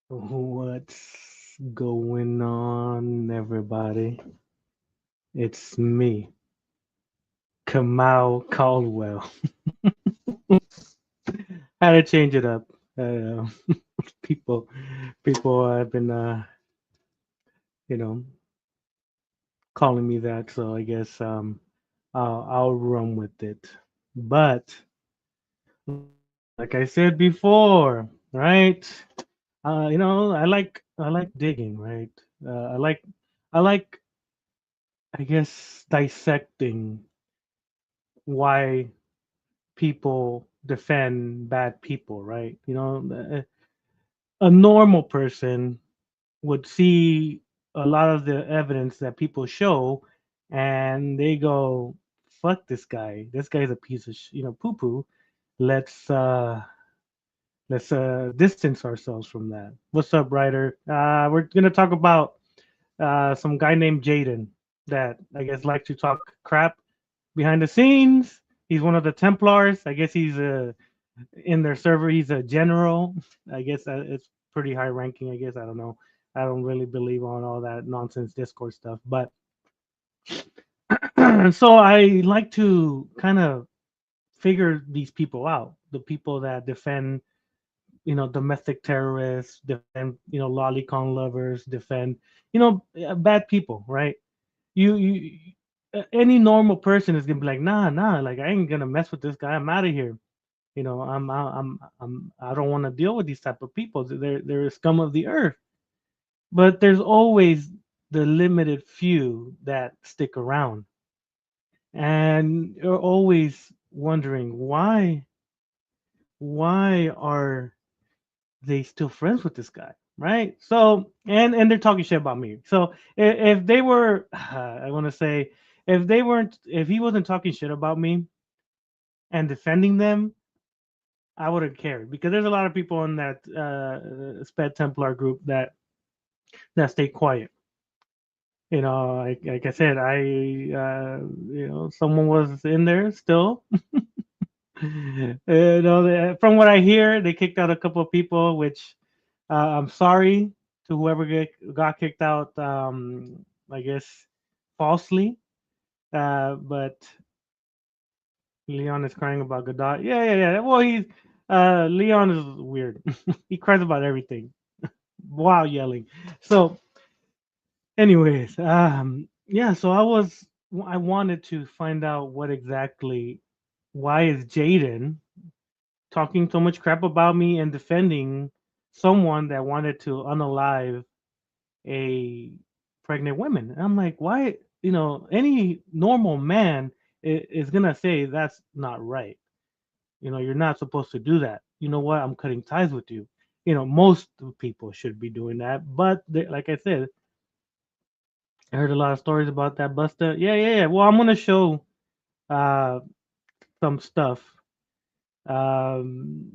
What's going on, everybody? It's me, Kamau Caldwell. Had to change it up. Uh, people, people have been, you know, calling me that, so I guess I'll run with it. But like I said before, right? I like digging, right? I like I guess dissecting why people defend bad people, right? A normal person would see a lot of the evidence that people show, and they go, "Fuck this guy. This guy's a piece of poo poo. Let's uh, let's distance ourselves from that." What's up, Ryder? We're gonna talk about some guy named Jaden that I guess likes to talk crap behind the scenes. He's one of the Templars. I guess he's in their server. He's a general. I guess it's pretty high ranking. I guess I don't know. I don't really believe on all that nonsense Discord stuff. But so I like to kind of figure these people out. The people that defend, domestic terrorists, defend, lolicon lovers, defend, bad people, right? You any normal person is gonna be like, nah, like I ain't gonna mess with this guy. I'm out of here. I don't want to deal with these type of people. They're a scum of the earth. But there's always the limited few that stick around, and you're always wondering why are they still friends with this guy, right? So and they're talking shit about me. So if they were, I want to say, if he wasn't talking shit about me and defending them, I wouldn't care because there's a lot of people in that Sped Templar group that stay quiet. Like I said, someone was in there still. From what I hear, they kicked out a couple of people, which I'm sorry to whoever got kicked out. I guess falsely. But Leon is crying about Godot. Yeah. Well, he's Leon is weird. He cries about everything while yelling. So, anyways, yeah. So I wanted to find out what exactly why is Jaden talking so much crap about me and defending someone that wanted to unalive a pregnant woman. And I'm like, why? Any normal man is gonna say that's not right. You're not supposed to do that. You know what? I'm cutting ties with you. Most people should be doing that, but like I said, I heard a lot of stories about that Buster. Yeah. Well, I'm gonna show uh some stuff. Um,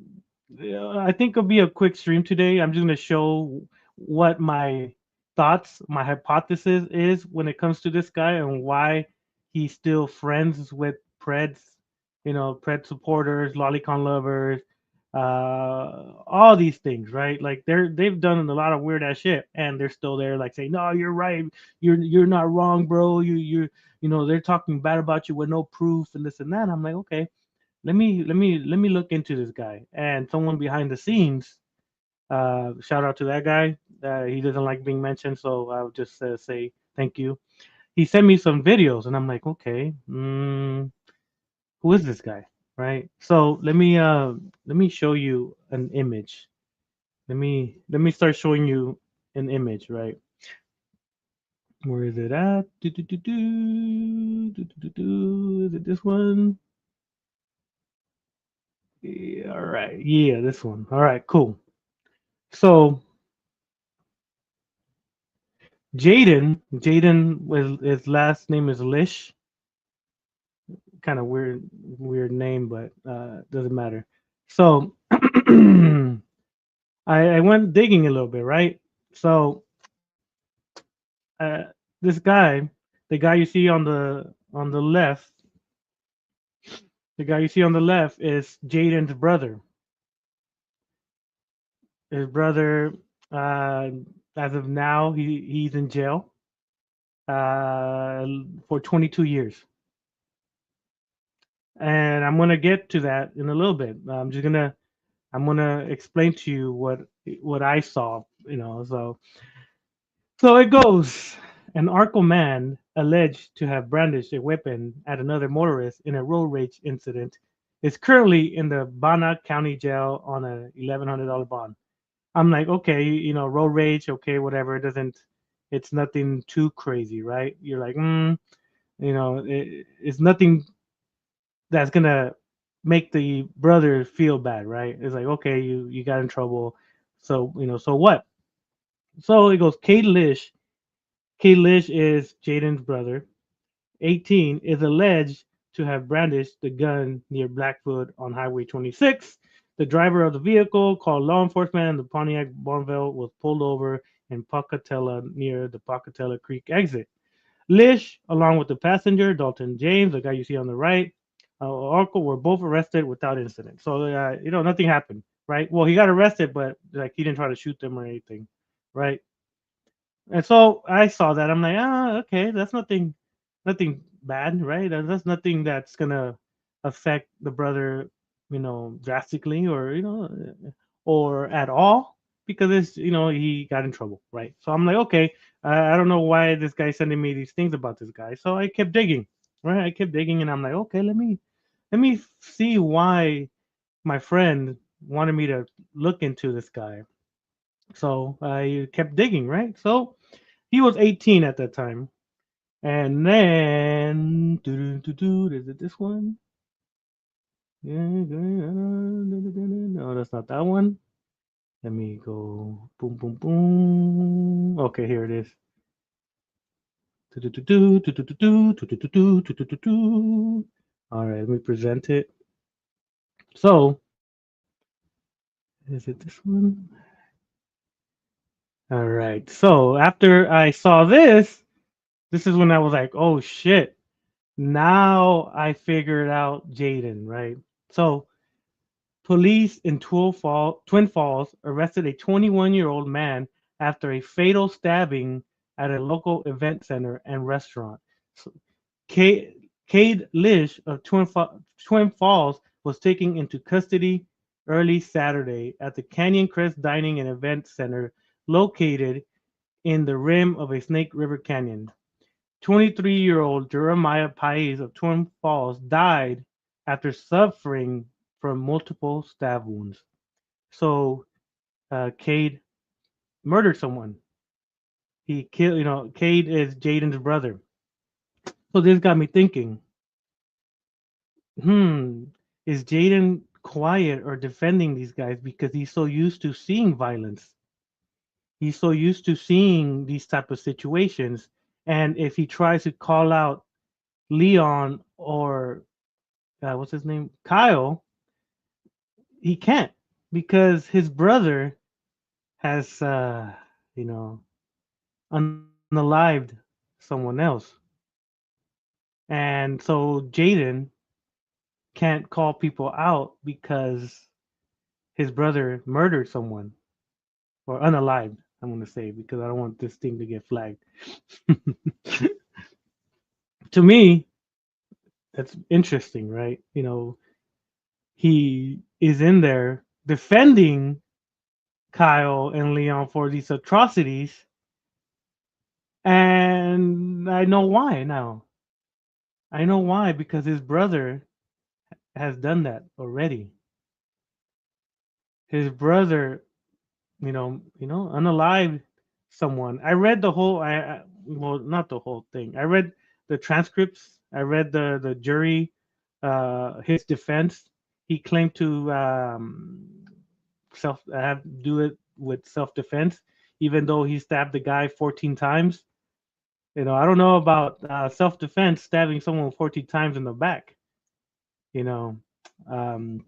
yeah, I think it'll be a quick stream today. I'm just gonna show what my thoughts, my hypothesis is when it comes to this guy and why he's still friends with Preds, Pred supporters, lolicon lovers, all these things, right? Like they've done a lot of weird ass shit, and they're still there, like saying, "No, you're right. You're not wrong, bro. They're talking bad about you with no proof and this and that." I'm like, okay, let me look into this guy. And someone behind the scenes, shout out to that guy. He doesn't like being mentioned, so I'll just say thank you. He sent me some videos, and I'm like, okay, who is this guy, right? So let me show you an image. Let me start showing you an image, right? Where is it at? Is it this one? Yeah, all right. Yeah, this one. All right, cool. So Jaden was his last name is Lish. Kind of weird name, but doesn't matter. So I went digging a little bit, right? So uh, this guy, the guy you see on the left, the guy you see on the left is Jaden's brother. His brother, uh, as of now, he's in jail uh, for 22 years, and I'm gonna get to that in a little bit. I'm gonna explain to you what I saw. So it goes. An Arco man alleged to have brandished a weapon at another motorist in a road rage incident is currently in the Bannock County Jail on a $1,100 bond. I'm like, okay, road rage, okay, whatever. It's nothing too crazy, right? You're like, it's nothing that's gonna make the brother feel bad, right? It's like, okay, you got in trouble, so so what? So it goes. Lish. Lish is Jaden's brother. 18 is alleged to have brandished the gun near Blackfoot on Highway 26. The driver of the vehicle called law enforcement and the Pontiac Bonneville was pulled over in Pocatello near the Pocatello Creek exit. Lish, along with the passenger, Dalton James, the guy you see on the right, Oracle, were both arrested without incident. So, nothing happened, right? Well, he got arrested, but like he didn't try to shoot them or anything, right? And so I saw that. I'm like, okay, that's nothing bad, right? That's nothing that's gonna affect the brother, drastically or or at all because it's he got in trouble, right? So I'm like, okay, I don't know why this guy's sending me these things about this guy. So I kept digging, right? I kept digging, and I'm like, okay, let me see why my friend wanted me to look into this guy. So I kept digging, right? So he was 18 at that time. And then, is it this one? Yeah, no, that's not that one. Let me go. Boom, boom, boom. Okay, here it is. All right, let me present it. So, is it this one? All right. So after I saw this is when I was like, oh shit. Now I figured out Jaden, right? So police in Twin Falls arrested a 21-year-old man after a fatal stabbing at a local event center and restaurant. So, Cade Lish of Twin Falls was taken into custody early Saturday at the Canyon Crest Dining and Event Center located in the rim of a Snake River Canyon. 23-year-old Jeremiah Paez of Twin Falls died after suffering from multiple stab wounds. So, Cade murdered someone. He killed, Cade is Jaden's brother. So this got me thinking, hmm, is Jaden quiet or defending these guys because he's so used to seeing violence? He's so used to seeing these type of situations. And if he tries to call out Leon or what's his name, Kyle, he can't because his brother has, you know, unalived someone else, and so Jaden can't call people out because his brother murdered someone or unalived. I'm gonna say because I don't want this thing to get flagged. To me, that's interesting, right? He is in there defending Kyle and Leon for these atrocities, and I know why now. I know why because his brother has done that already. His brother, unalived someone. I read the whole. Well, not the whole thing. I read the transcripts. I read the jury, his defense. He claimed to self have do it with self defense, even though he stabbed the guy 14 times. I don't know about self defense stabbing someone 14 times in the back. You know, um,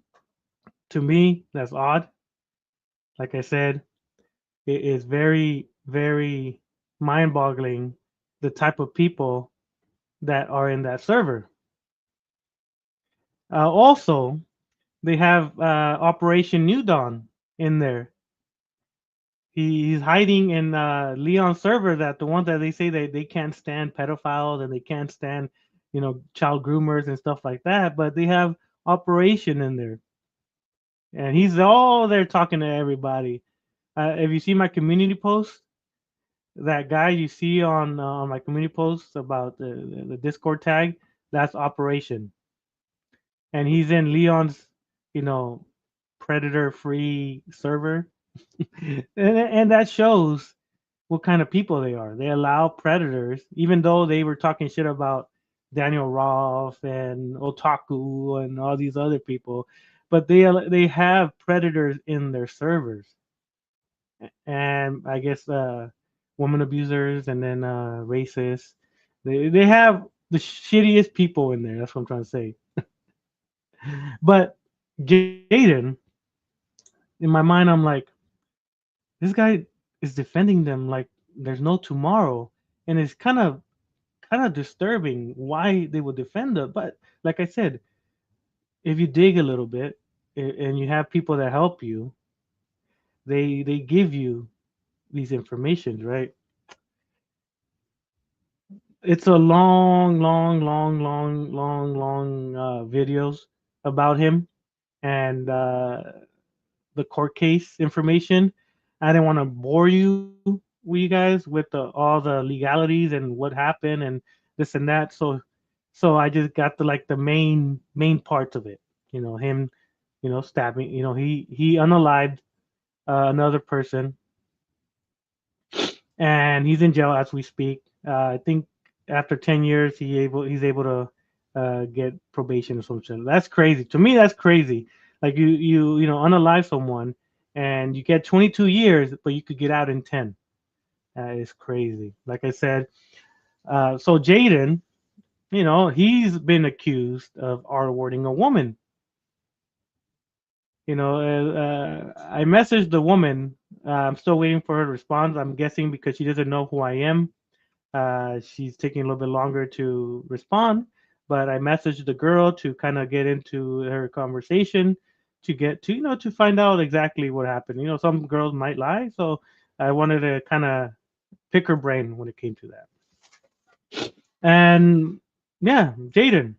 to me, that's odd. Like I said, it is very, very mind boggling the type of people that are in that server. Also, they have Operation New Dawn in there. He's hiding in Leon's server, that the one that they say they can't stand pedophiles and they can't stand, child groomers and stuff like that. But they have Operation in there, and he's all there talking to everybody. If you see my community post, that guy you see on my community posts about the Discord tag, that's Operation, and he's in Leon's, you know, predator-free server, and that shows what kind of people they are. They allow predators, even though they were talking shit about Daniel Roth and Otaku and all these other people, but they have predators in their servers, and I guess woman abusers and then racists. They have the shittiest people in there. That's what I'm trying to say. But Jaden, in my mind, I'm like, this guy is defending them like there's no tomorrow, and it's kind of disturbing why they would defend them. But like I said, if you dig a little bit and you have people that help you, they give you these informations, right? It's a long videos about him and the court case information. I didn't want to bore you guys with all the legalities and what happened and this and that. So I just got the main parts of it. Him, stabbing. He unalived another person, and he's in jail as we speak. I think after 10 years, he's able to get probation or something. That's crazy. To me, that's crazy. Like unalive someone, and you get 22 years, but you could get out in 10. That is crazy. Like I said, so Jaden, he's been accused of R-wording a woman. I messaged the woman. I'm still waiting for her response. I'm guessing because she doesn't know who I am. She's taking a little bit longer to respond, but I messaged the girl to kind of get into her conversation to get to, to find out exactly what happened. Some girls might lie, so I wanted to kind of pick her brain when it came to that. And yeah, Jaden,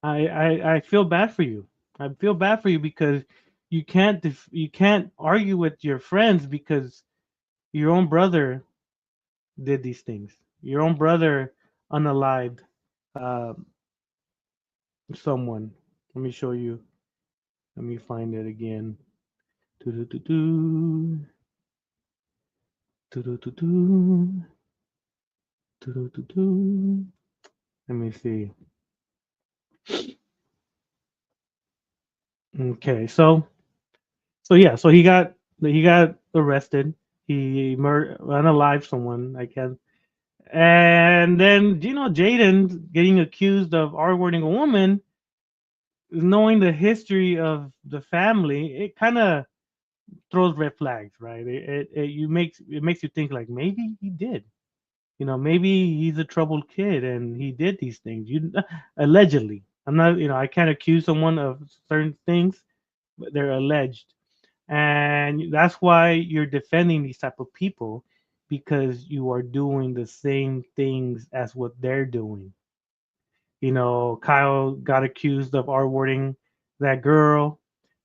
I feel bad for you. I feel bad for you because you can't argue with your friends because your own brother did these things. Your own brother unalived uh, someone. Let me show you. Let me find it again. Do-do-do-do. Do-do-do-do. Do-do-do-do. Let me see. Okay, so yeah, so he got arrested. He unalived someone. I can, and then Jaden getting accused of R-wording a woman. Knowing the history of the family, it kind of throws red flags, right? It makes you think like maybe he did. Maybe he's a troubled kid and he did these things. Allegedly. I'm not, I can't accuse someone of certain things, but they're alleged. And that's why you're defending these type of people because you are doing the same things as what they're doing. Kyle got accused of R-wording that girl.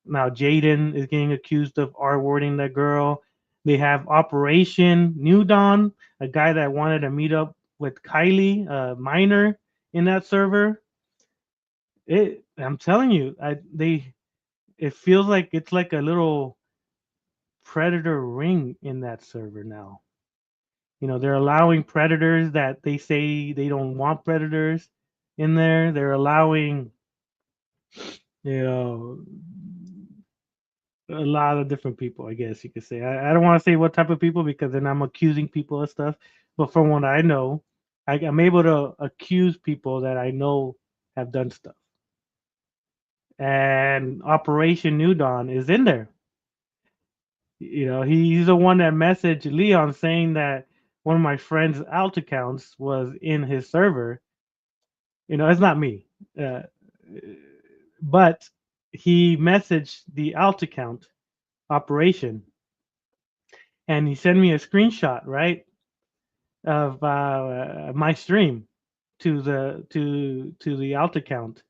Now Jaden is getting accused of R-wording that girl. They have Operation New Dawn, a guy that wanted to meet up with Kylie, a minor, in that server. I'm telling you, it feels like it's like a little predator ring in that server now. They're allowing predators that they say they don't want predators in there. They're allowing you know a lot of different people, I guess you could say. I don't want to say what type of people because then I'm accusing people of stuff, but from what I know, I'm able to accuse people that I know have done stuff. And Operation New Dawn is in there. He's the one that messaged Leon saying that one of my friend's alt accounts was in his server. It's not me. uh, but he messaged the alt account Operation, and he sent me a screenshot, right, of my stream to the alt account,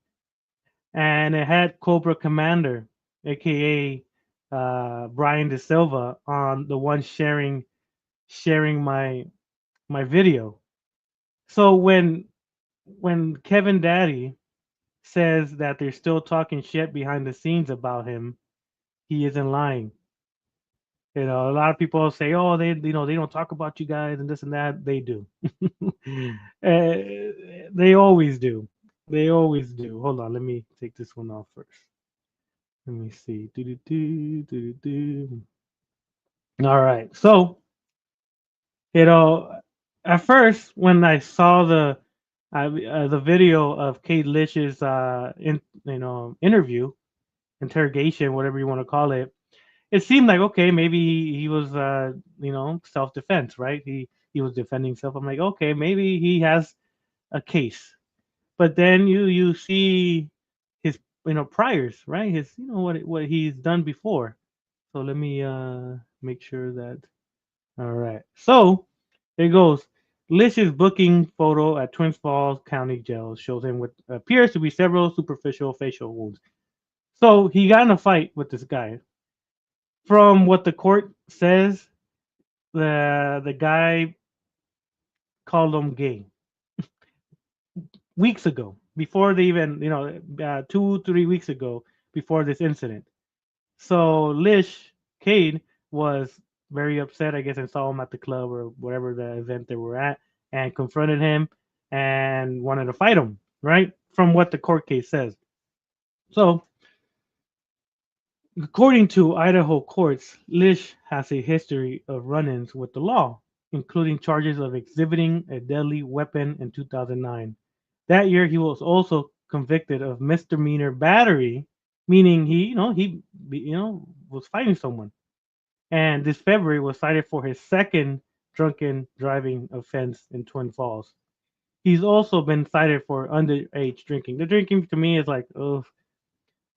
and it had Cobra Commander, aka Brian De Silva, on the one sharing my video. So when Kevin Daddy says that they're still talking shit behind the scenes about him, he isn't lying. A lot of people say, "Oh, they don't talk about you guys and this and that." They do. They always do. They always do. Hold on, let me take this one off first. Let me see. Do, do, do. All right. So, you know, at first when I saw the video of Kate Lish's interview, interrogation, whatever you want to call it, it seemed like okay, maybe he was self defense, right? He was defending himself. I'm like, okay, maybe he has a case. But then you see his priors, right? His what he's done before. So let me make sure that all right. So it goes. Lish's booking photo at Twin Falls County Jail shows him with appears to be several superficial facial wounds. So he got in a fight with this guy. From what the court says, the guy called him gay weeks ago, before they even 2 3 weeks ago, before this incident. So Lish Cade was very upset, I guess, and saw him at the club or whatever the event they were at, and confronted him and wanted to fight him, right? From what the court case says. So, according to Idaho courts, Lish has a history of run ins with the law, including charges of exhibiting a deadly weapon in 2009. That year, he was also convicted of misdemeanor battery, meaning he was fighting someone. And this February was cited for his second drunken driving offense in Twin Falls. He's also been cited for underage drinking. The drinking to me is like, oh,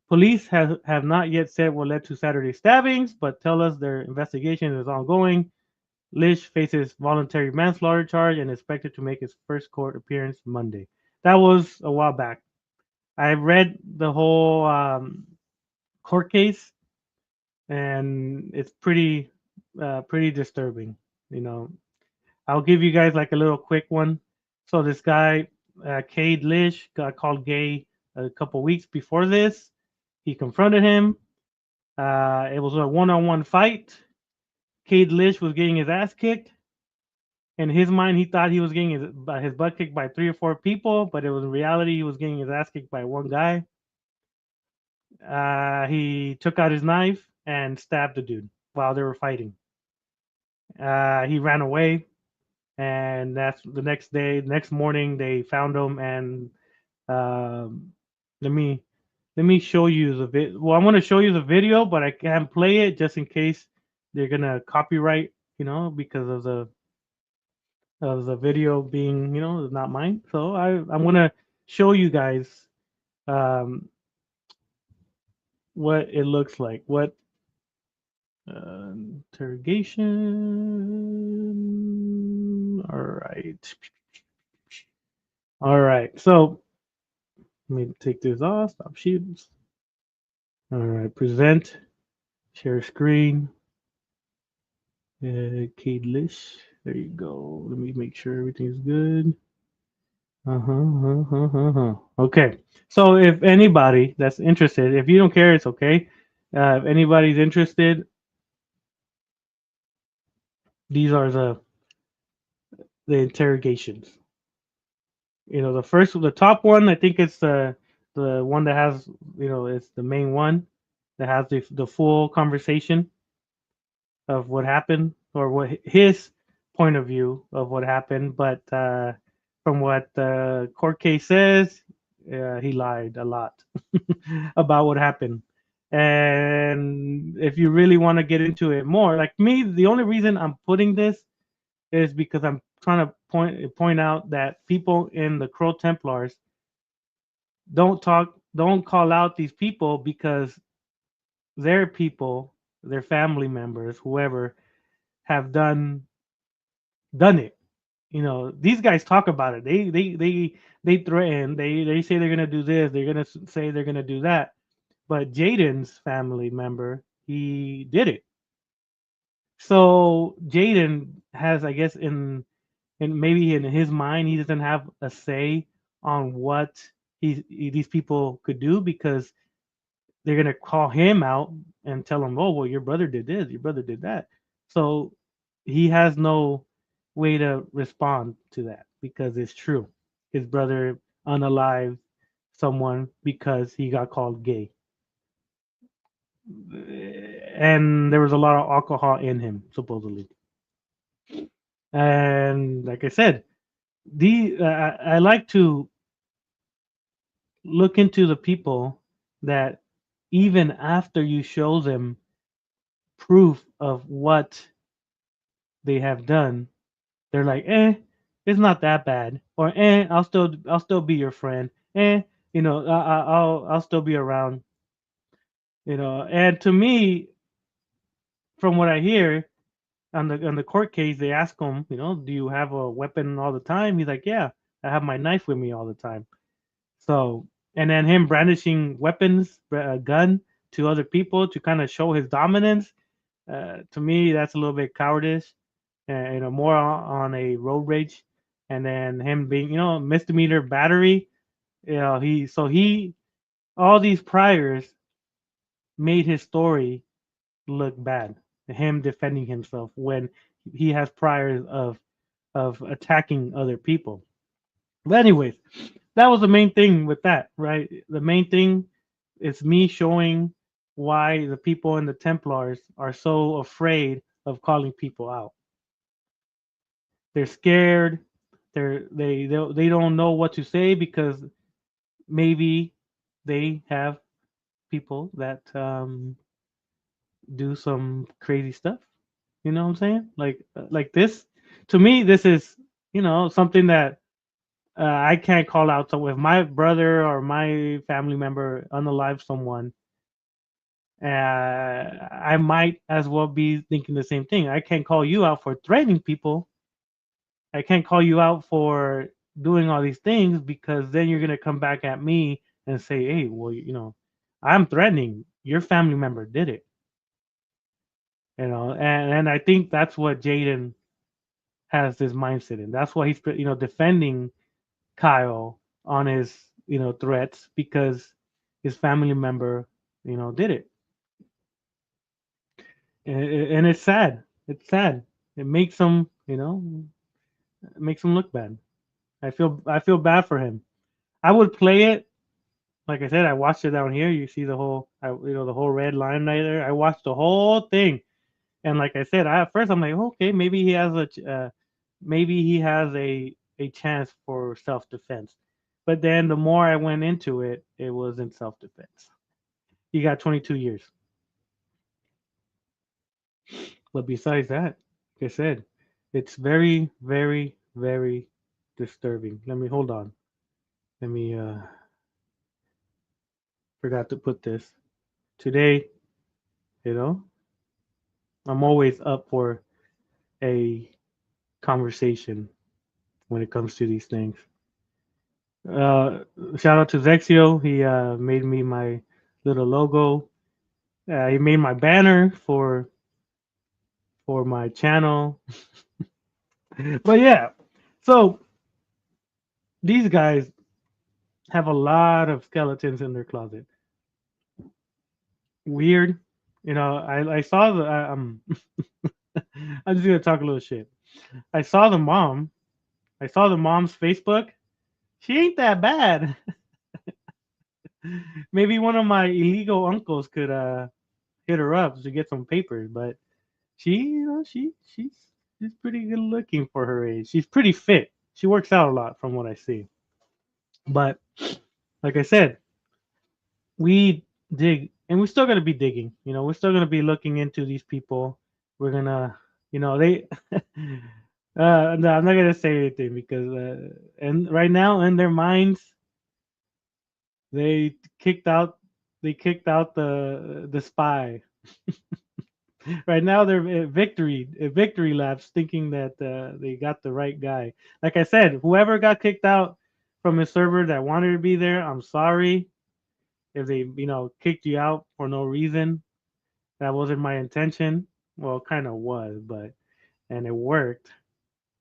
police have not yet said what led to Saturday stabbings, but tell us their investigation is ongoing. Lish faces voluntary manslaughter charge and is expected to make his first court appearance Monday. That was a while back. I read the whole court case, and it's pretty disturbing. You know, I'll give you guys like a little quick one. So this guy, Cade Lish, got called gay a couple weeks before this. He confronted him. It was a one-on-one fight. Cade Lish was getting his ass kicked. In his mind, he thought he was getting his butt kicked by 3 or 4 people, but it was in reality he was getting his ass kicked by one guy. He took out his knife and stabbed the dude while they were fighting. He ran away, and that's the next day. Next morning, they found him, and um, let me show you the video. Well, I'm going to show you the video, but I can't play it just in case they're gonna copyright, because of the video being, not mine. So I'm gonna show you guys um, what it looks like. What interrogation? All right. So let me take this off. Stop shooting. All right. Present. Share screen. Cade Lish. There you go. Let me make sure everything's good. Okay. So if anybody that's interested, if you don't care, it's okay. If anybody's interested, these are the interrogations. The top one, I think it's the one that has, it's the main one that has the full conversation of what happened, or what his point of view of what happened. But from what the court case says, he lied a lot about what happened. And if you really want to get into it more, like me, the only reason I'm putting this is because I'm trying to point out that people in the Crow Templars don't call out these people, because their people, their family members, whoever, have done it. You know, these guys talk about it. They threaten. They say they're gonna do this. They're gonna say they're gonna do that. But Jaden's family member, he did it. So Jaden has, I guess, in maybe in his mind, he doesn't have a say on what these people could do because they're gonna call him out and tell him, "Oh, well, your brother did this, your brother did that." So he has no way to respond to that because it's true. His brother unalived someone because he got called gay, and there was a lot of alcohol in him supposedly. And like I said, I like to look into the people that even after you show them proof of what they have done, they're like, it's not that bad, or I'll still be your friend, I'll still be around, And to me, from what I hear on the court case, they ask him, do you have a weapon all the time? He's like, yeah, I have my knife with me all the time. So, and then him brandishing weapons, a gun to other people to kind of show his dominance. To me, that's a little bit cowardice, more on a road rage, and then him being, misdemeanor battery. He all these priors made his story look bad. Him defending himself when he has priors of attacking other people. But anyways, that was the main thing with that, right? The main thing is me showing why the people in the Templars are so afraid of calling people out. They're scared. They don't know what to say because maybe they have people that do some crazy stuff. You know what I'm saying? Like this. To me, this is something that I can't call out. So if my brother or my family member unalive someone, I might as well be thinking the same thing. I can't call you out for threatening people. I can't call you out for doing all these things because then you're gonna come back at me and say, "Hey, well, I'm threatening. Your family member did it." And I think that's what Jaden has this mindset in. That's why he's defending Kyle on his threats because his family member did it, and it's sad. It's sad. It makes him it makes him look bad. I feel bad for him. I would play it. Like I said, I watched it down here. You see the whole red line right there. I watched the whole thing, and like I said, at first I'm like, okay, maybe he has a chance for self defense. But then the more I went into it, it was in self defense. He got 22 years. But besides that, like I said, it's very, very, very disturbing. Let me hold on. Let me forgot to put this. Today, you know, I'm always up for a conversation when it comes to these things. Uh, Shout out to Zexio. He made me my little logo. He made my banner for my channel. But yeah, so these guys have a lot of skeletons in their closet. Weird, I saw the I'm just gonna talk a little shit. I saw the mom. I saw the mom's Facebook. She ain't that bad. Maybe one of my illegal uncles could hit her up to get some papers, but she, she's pretty good looking for her age. She's pretty fit. She works out a lot from what I see. But like I said, we dig and we're still gonna be digging. We're still gonna be looking into these people. We're gonna, they. No, I'm not gonna say anything because, and right now in their minds, they kicked out, they kicked out the spy. Right now they're victory laps, thinking that they got the right guy. Like I said, whoever got kicked out from a server that wanted to be there, I'm sorry if they kicked you out for no reason. That wasn't my intention. Well, it kind of was, but and it worked,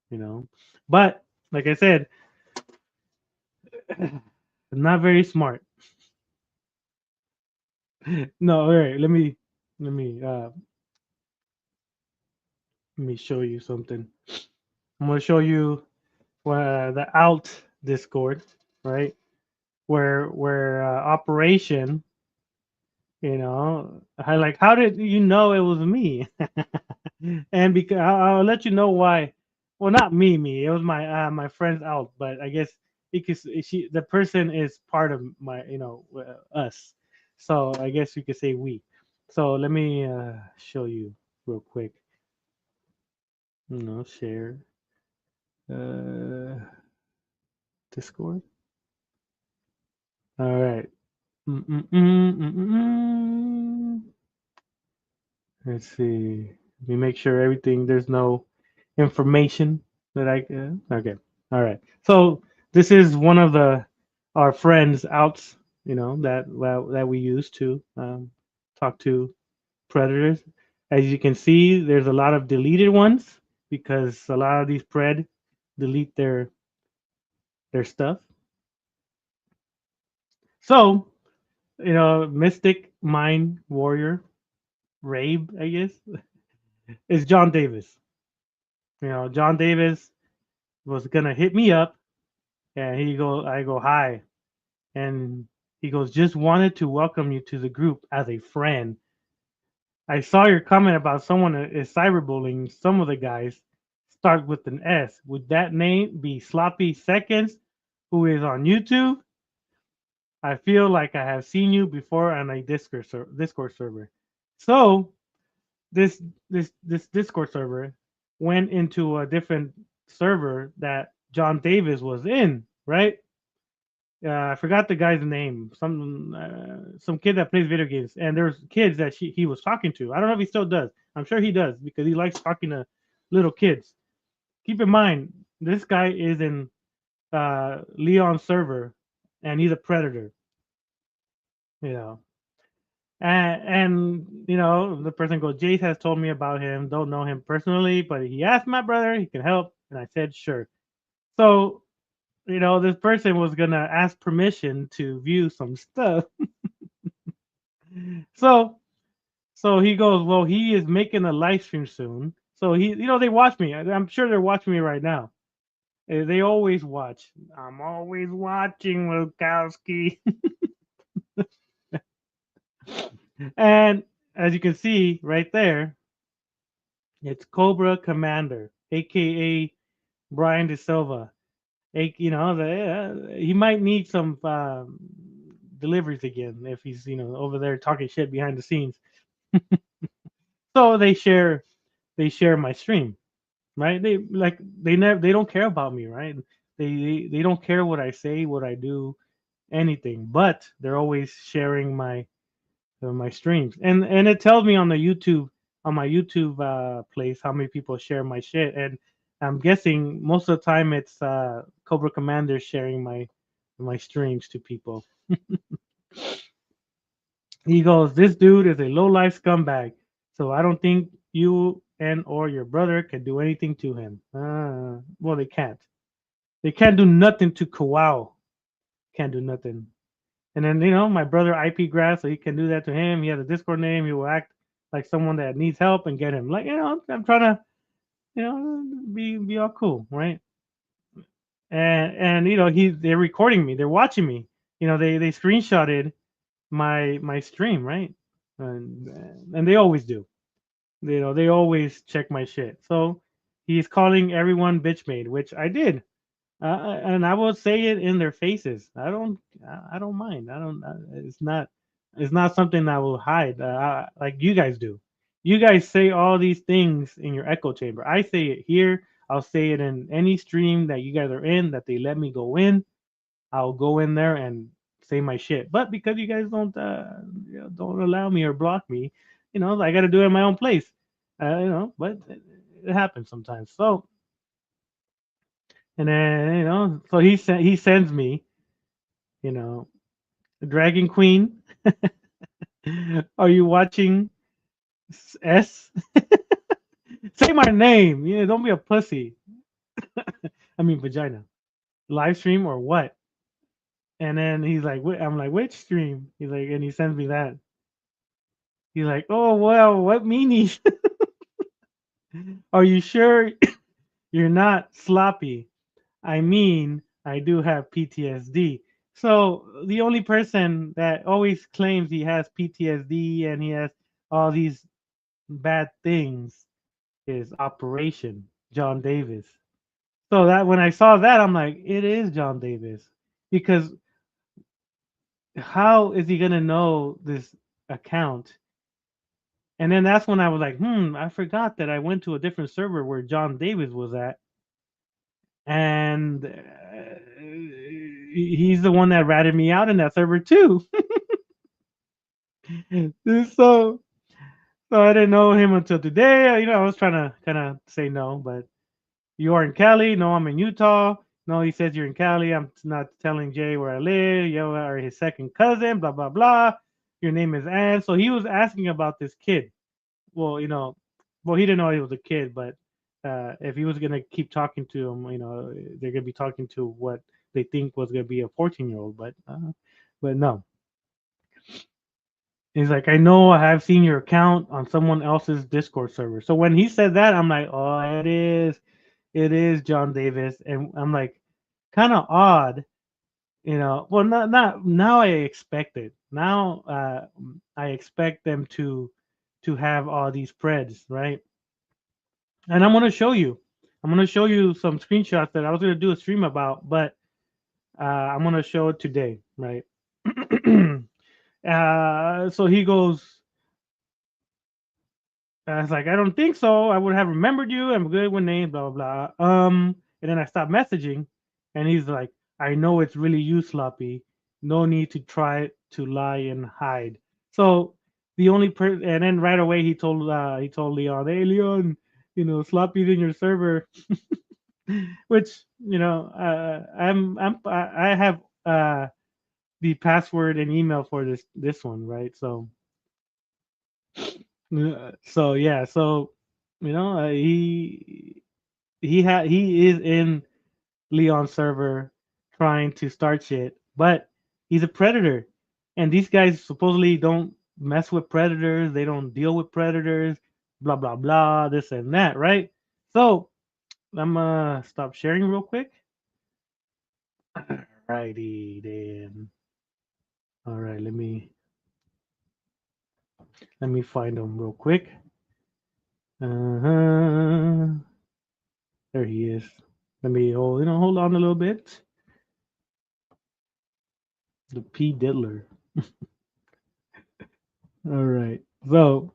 you know. But like I said, not very smart. No, all right. Let me uh let me show you something. I'm gonna show you the alt Discord, right? Where operation, I like, how did you know it was me? And because I'll let you know why. Well, not me. It was my friend's out, but I guess because the person is part of my us, so I guess you could say we. So let me show you real quick. Share uh, Discord. All right. Mm-mm-mm-mm-mm. Let's see. Let me make sure everything. There's no information that I can. Okay. All right. So this is one of the our friends outs. That we use to talk to predators. As you can see, there's a lot of deleted ones because a lot of these pred delete their stuff. So Mystic Mind Warrior Rabe, I guess, is John Davis. John Davis was gonna hit me up, and I go hi, and he goes, just wanted to welcome you to the group as a friend. I saw your comment about someone is cyberbullying some of the guys. Start with an S. Would that name be Sloppy Seconds, who is on YouTube? I feel like I have seen you before on a Discord server. So this this Discord server went into a different server that John Davis was in, right? I forgot the guy's name. Some kid that plays video games, and there's kids that he was talking to. I don't know if he still does. I'm sure he does because he likes talking to little kids. Keep in mind, this guy is in Leon's server, and he's a predator. You know, and the person goes, Jace has told me about him. Don't know him personally, but he asked my brother, he can help, and I said sure. So this person was gonna ask permission to view some stuff. So he goes, well, he is making a live stream soon. So they watch me. I'm sure they're watching me right now. They always watch. I'm always watching, Lukowski. And as you can see right there, it's Cobra Commander, aka Brian De Silva. He might need some deliveries again if he's over there talking shit behind the scenes. So they share my stream, right? They don't care about me, right? They don't care what I say, what I do, anything, but they're always sharing my streams, and it tells me on my YouTube place how many people share my shit, and I'm guessing most of the time it's Cobra Commander sharing my streams to people. He goes, this dude is a low life scumbag, so I don't think you and or your brother can do anything to him. Well, they can't. They can't do nothing to Kawao. Can't do nothing. And then my brother IP Grass, so he can do that to him. He has a Discord name. He will act like someone that needs help and get him. Like I'm trying to be all cool, right? And they're recording me. They're watching me. They screenshotted my stream, right? And they always do. They always check my shit. So he's calling everyone bitch made, which I did. And I will say it in their faces. I don't mind. I don't. It's not something I will hide. Like you guys do. You guys say all these things in your echo chamber. I say it here. I'll say it in any stream that you guys are in that they let me go in. I'll go in there and say my shit. But because you guys don't allow me or block me, I got to do it in my own place. But it happens sometimes. So, and then so he sends me, you know, Dragon Queen. Are you watching S? Say my name. Don't be a pussy. I mean vagina. Live stream or what? And then he's like, I'm like, which stream? He's like, and he sends me that. He's like, oh well, what meanies? Are you sure you're not sloppy? I mean, I do have PTSD. So the only person that always claims he has PTSD and he has all these bad things is Operation John Davis. So that when I saw that, I'm like, it is John Davis. Because how is he gonna know this account? And then that's when I was like, I forgot that I went to a different server where John Davis was at, and he's the one that ratted me out in that server too. so so I didn't know him until today. I was trying to kind of say no, but you are in Cali. No, I'm in Utah. No, he says you're in Cali. I'm not telling Jay where I live. You are his second cousin. Blah blah blah. Your name is Ann. So he was asking about this kid. Well, he didn't know he was a kid, but if he was gonna keep talking to him, they're gonna be talking to what they think was gonna be a 14-year-old, but no. He's like, I know I have seen your account on someone else's Discord server. So when he said that, I'm like, oh, it is John Davis, and I'm like, kind of odd, Well, not now. I expect it. Now, I expect them to have all these preds, right? And I'm gonna show you. I'm gonna show you some screenshots that I was gonna do a stream about, but I'm gonna show it today, right? So he goes, I was like, I don't think so. I would have remembered you. I'm good with names, blah blah blah. And then I stopped messaging, and he's like, I know it's really you, Sloppy. No need to try to lie and hide. So the only and then right away he told Leon, hey Leon, Sloppy's in your server, which I have the password and email for this one, right? So yeah, so he is in Leon's server trying to start shit, but he's a predator, and these guys supposedly don't mess with predators. They don't deal with predators. Blah blah blah. This and that, right? So I'm stop sharing real quick. Alrighty then. All right, let me find them real quick. Uh-huh. There he is. Let me hold on a little bit. The P Diddler. All right. So,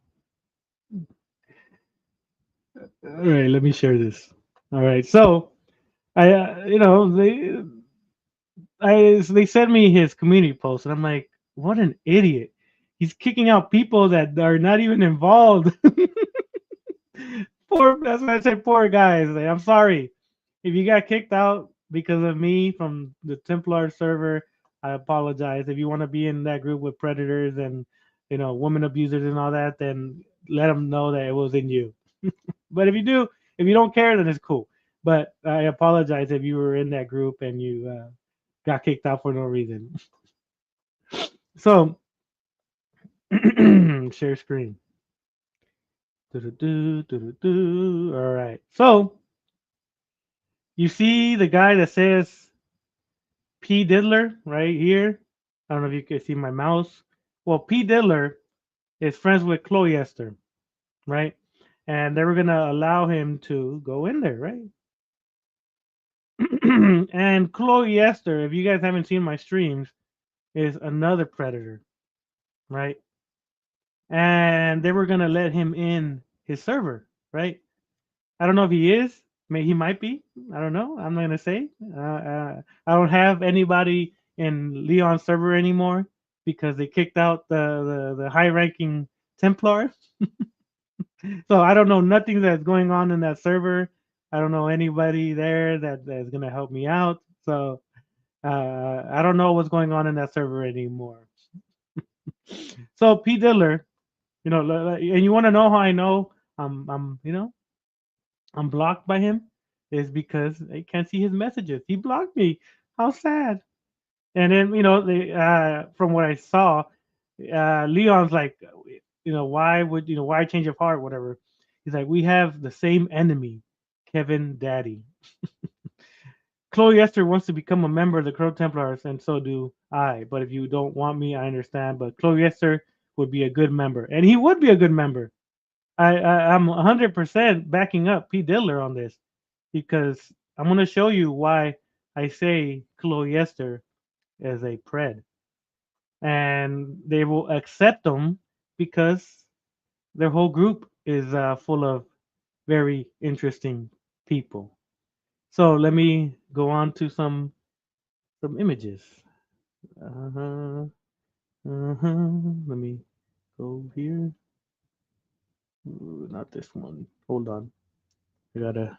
all right, let me share this. All right. So, I they sent me his community post and I'm like, what an idiot. He's kicking out people that are not even involved. Poor, that's why I say poor guys. Like, I'm sorry. If you got kicked out because of me from the Templar server, I apologize. If you want to be in that group with predators and woman abusers and all that, then let them know that it wasn't you. But if you don't care, then it's cool. But I apologize if you were in that group and you got kicked out for no reason. So share screen. All right. So you see the guy that says P Diddler right here. I don't know if you can see my mouse. Well, P Diddler is friends with Chloe Esther, right? And they were gonna allow him to go in there, right? And Chloe Esther, if you guys haven't seen my streams, is another predator, right? And they were gonna let him in his server, right? I don't know if he is. He might be. I don't know. I'm not gonna say. I don't have anybody in Leon's server anymore because they kicked out the high ranking Templar. So I don't know nothing that's going on in that server. I don't know anybody there that's gonna help me out. So I don't know what's going on in that server anymore. So P Diddler, and you want to know how I know I'm blocked by him is because I can't see his messages. He blocked me. How sad. And then from what I saw, Leon's like, why change of heart, whatever. He's like, we have the same enemy, Kevin Daddy. Chloe Esther wants to become a member of the Crow Templars, and so do I. But if you don't want me, I understand. But Chloe Esther would be a good member, and he would be a good member. I'm 100% backing up Pete Diddler on this because I'm going to show you why I say Chloe Esther is a pred, and they will accept them because their whole group is full of very interesting people. So let me go on to some images. Uh-huh, uh-huh. Let me go here. Ooh, not this one. Hold on. I gotta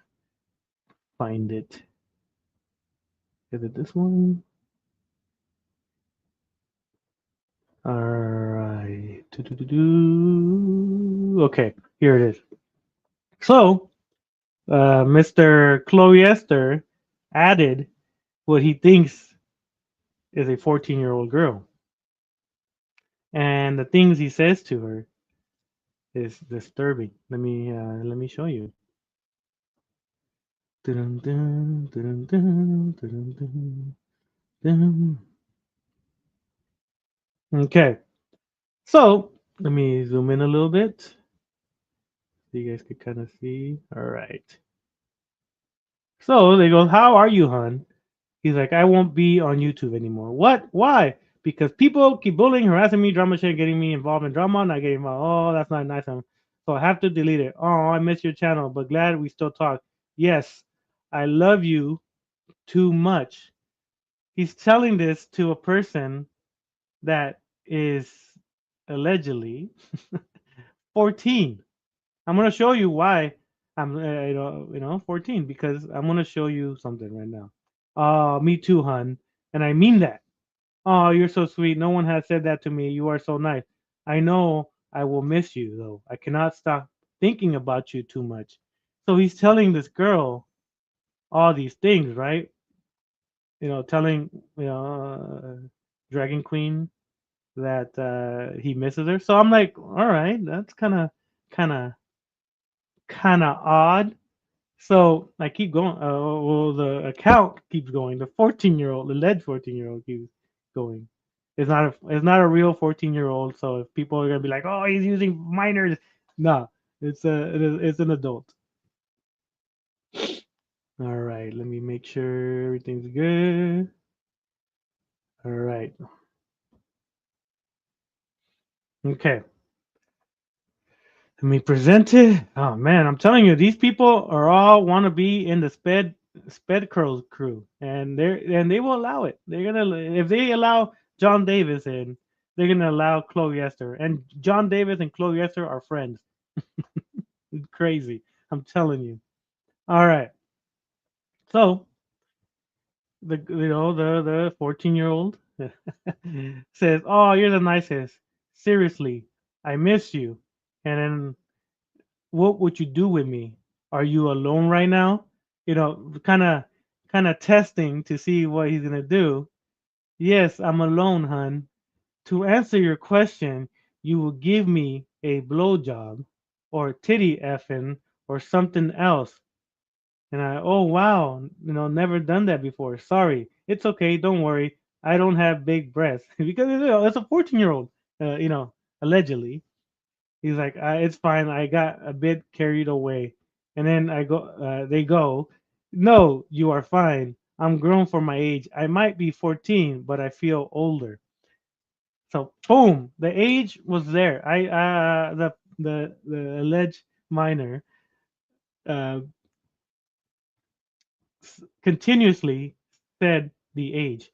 find it. Is it this one? All right. Do. Okay, here it is. So, Mr. Cloyester added what he thinks is a 14-year-old girl, and the things he says to her is disturbing. Let me show you. Dun, dun, dun, dun, dun, dun, dun. Okay, so let me zoom in a little bit so you guys can kind of see. All right. So they go, "How are you, hun?" He's like, "I won't be on YouTube anymore." What? Why? Because people keep bullying, harassing me, drama shit, getting me involved in drama, not getting involved. Oh, that's not nice of him. So I have to delete it. Oh, I miss your channel, but glad we still talk. Yes, I love you too much. He's telling this to a person that is allegedly 14. I'm gonna show you why I'm 14 because I'm gonna show you something right now. Me too, hun, and I mean that. Oh, you're so sweet. No one has said that to me. You are so nice. I know I will miss you though. I cannot stop thinking about you too much. So he's telling this girl all these things, right? Telling Dragon Queen that he misses her. So I'm like, all right, that's kind of kind of odd. So I keep going. Well, the account keeps going. The 14-year-old, the alleged 14-year-old, keeps going. It's not a real 14-year-old. So if people are gonna be like, oh, he's using minors, no, it's an adult. All right, let me make sure everything's good. All right, okay. Let me present it. Oh man, I'm telling you, these people are all want to be in the sped crow crew, and they will allow it. They're gonna if they allow John Davis in, they're gonna allow Chloe Esther, and John Davis and Chloe Esther are friends. Crazy, I'm telling you. All right, so the 14-year-old says, "Oh, you're the nicest. Seriously, I miss you." And then what would you do with me? Are you alone right now? Kind of testing to see what he's gonna do. Yes, I'm alone, hun. To answer your question, you will give me a blowjob, or titty effing, or something else. And oh wow, never done that before. Sorry, it's okay. Don't worry. I don't have big breasts because it's a 14-year-old. Allegedly. He's like, it's fine. I got a bit carried away. And then they go, no, you are fine. I'm grown for my age. I might be 14, but I feel older. So boom, the age was there. The alleged minor uh, continuously said the age,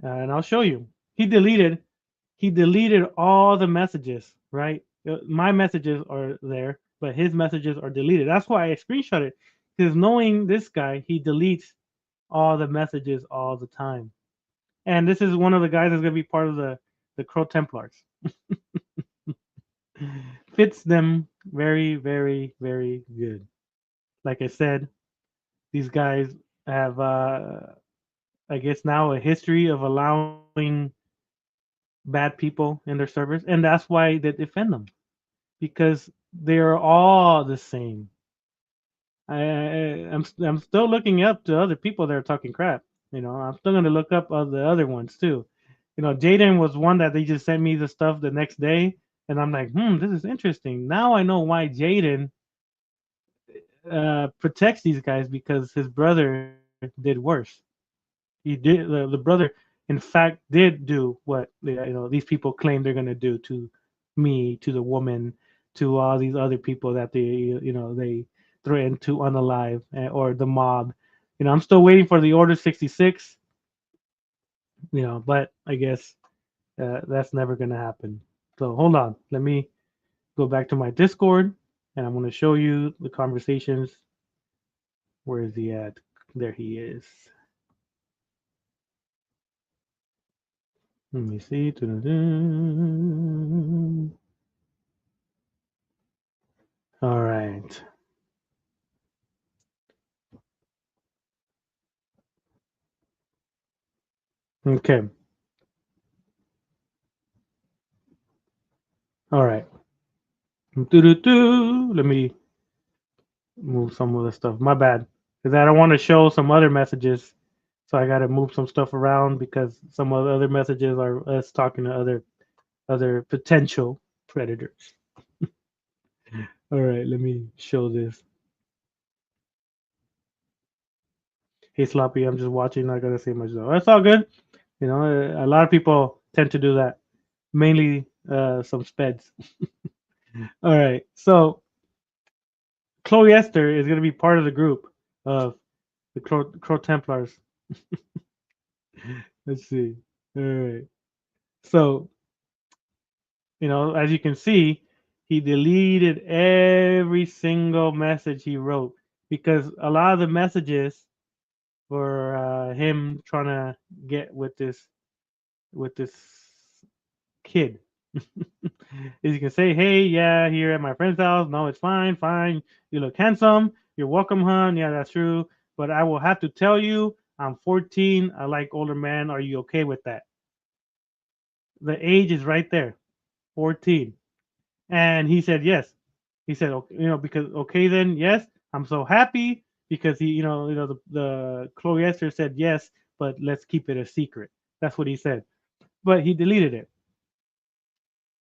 and I'll show you. He deleted all the messages, right? My messages are there, but his messages are deleted. That's why I screenshot it, because knowing this guy, he deletes all the messages all the time. And this is one of the guys that's gonna be part of the Crow Templars. Fits them very, very, very good. Like I said, these guys have, I guess, now a history of allowing bad people in their servers, and that's why they defend them, because they are all the same. I'm still looking up to other people that are talking crap. I'm still gonna look up the other ones too. Jaden was one that they just sent me the stuff the next day, and I'm like, this is interesting. Now I know why Jaden protects these guys, because his brother did worse. He did the brother, in fact, did do what these people claim they're gonna do to me, to the woman, to all these other people that they threatened to unalive, or the mob. I'm still waiting for the Order 66. But I guess that's never gonna happen. So hold on, let me go back to my Discord, and I'm gonna show you the conversations. Where is he at? There he is. Let me see. All right. Okay. All right. Let me move some of the stuff. My bad. Because I don't want to show some other messages. So I got to move some stuff around, because some of the other messages are us talking to other potential predators. All right. Let me show this. Hey, Sloppy. I'm just watching. Not going to say much though. That's all good. A lot of people tend to do that. Mainly some speds. All right. So Chloe Esther is going to be part of the group of the Crow Templars. Let's see. All right. So, as you can see, he deleted every single message he wrote, because a lot of the messages were him trying to get with this kid. Is you can say, hey, yeah, here at my friend's house. No, it's fine, fine. You look handsome. You're welcome, hon. Yeah, that's true. But I will have to tell you, I'm 14. I like older men. Are you okay with that? The age is right there, 14. And he said yes. He said, okay, because okay then, yes. I'm so happy, because the Chloe Esther said yes, but let's keep it a secret. That's what he said. But he deleted it.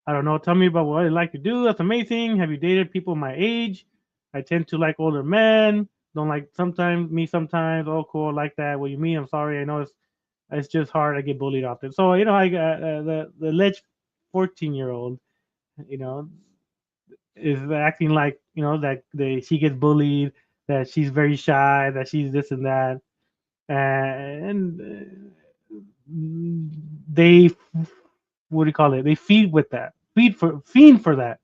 I don't know. Tell me about what I like to do. That's amazing. Have you dated people my age? I tend to like older men. Don't like sometimes me sometimes. Oh, cool. Like that. What you mean? I'm sorry. I know it's just hard. I get bullied often. So I got the alleged 14-year-old. You know, is acting like that she gets bullied, that she's very shy, that she's this and that, and they what do you call it? They feed with that, fiend for that.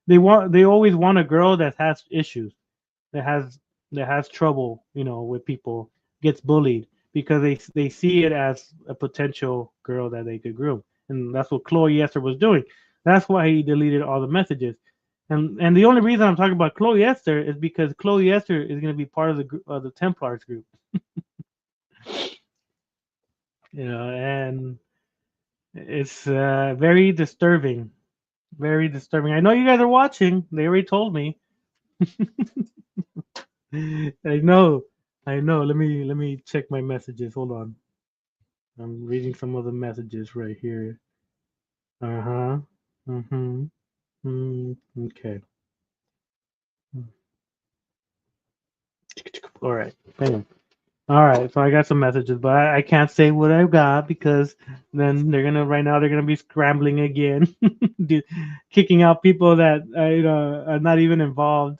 They always want a girl that has issues, that has trouble, with people, gets bullied, because they see it as a potential girl that they could groom, and that's what Chloe Esther was doing. That's why he deleted all the messages, and the only reason I'm talking about Chloe Esther is because Chloe Esther is going to be part of the Templars group, and it's very disturbing, very disturbing. I know you guys are watching. They already told me. I know. I know. Let me check my messages. Hold on. I'm reading some of the messages right here. Uh-huh. Mm-hmm. Okay. All right. Hang on. All right. So I got some messages, but I can't say what I got, because then they're gonna be scrambling again, kicking out people that are not even involved.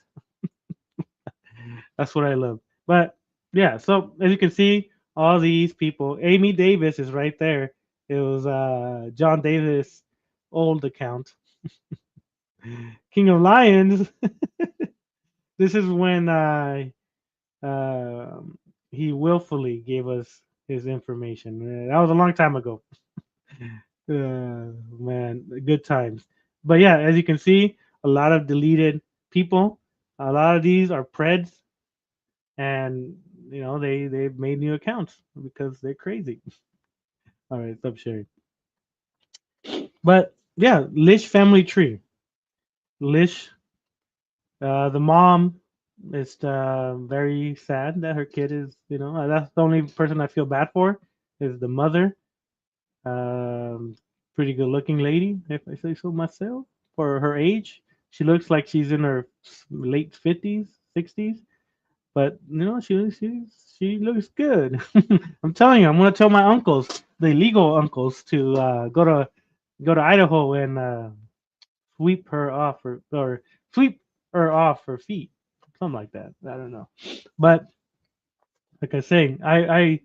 That's what I love. But yeah, so as you can see, all these people, Amy Davis is right there. It was John Davis' old account. King of Lions. This is when uh, he willfully gave us his information. That was a long time ago. Man, good times. But yeah, as you can see, a lot of deleted people. A lot of these are Preds, and they've made new accounts because they're crazy. All right, stop sharing. But yeah, Lish family tree. Lish, the mom is very sad that her kid is. That's the only person I feel bad for is the mother. Um, Pretty good looking lady, if I say so myself, for her age. She looks like she's in her late 50s, 60s, but she looks good. I'm telling you, I'm gonna tell my uncles, the legal uncles, to go to Idaho and sweep her off or sweep her off her feet, something like that. I don't know, but like I say, I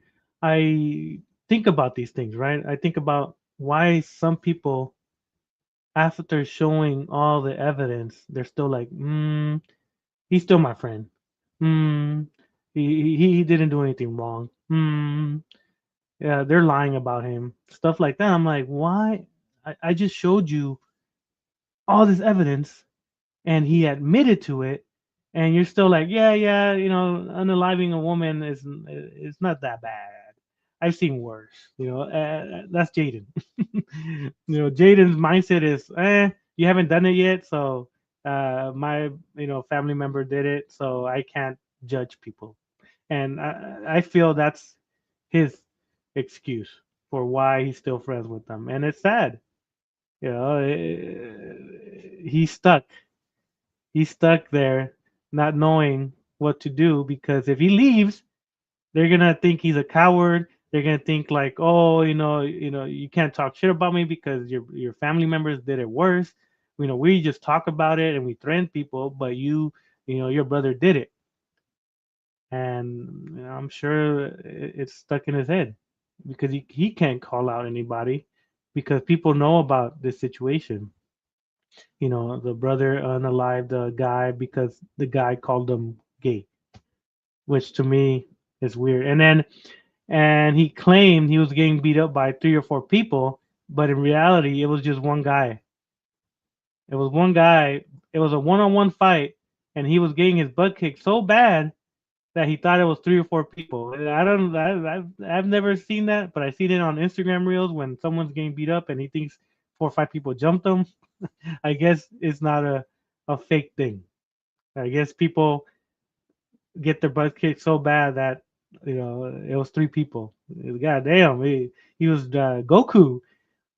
think about these things, right? I think about why some people, after showing all the evidence, they're still like, he's still my friend. Hmm, he didn't do anything wrong. Yeah, they're lying about him, stuff like that. I'm like, why? I just showed you all this evidence and he admitted to it, and you're still like, yeah, yeah, unaliving a woman is not that bad. I've seen worse. That's Jaden. Jaden's mindset is, you haven't done it yet, so my family member did it, so I can't judge people, and I feel that's his excuse for why he's still friends with them, and it's sad. He's stuck. He's stuck there, not knowing what to do because if he leaves, they're gonna think he's a coward. They're gonna think like, oh, you can't talk shit about me because your family members did it worse. We just talk about it and we threaten people, but your brother did it, and I'm sure it's stuck in his head because he can't call out anybody because people know about this situation. The brother unalived the guy because the guy called him gay, which to me is weird. And he claimed he was getting beat up by 3 or 4 people, but in reality, it was just one guy. It was one guy. It was a one-on-one fight, and he was getting his butt kicked so bad that he thought it was 3 or 4 people. And I don't. I've never seen that, but I seen it on Instagram reels when someone's getting beat up and he thinks 4 or 5 people jumped him. I guess it's not a fake thing. I guess people get their butt kicked so bad that it was 3 people. God damn, he was Goku.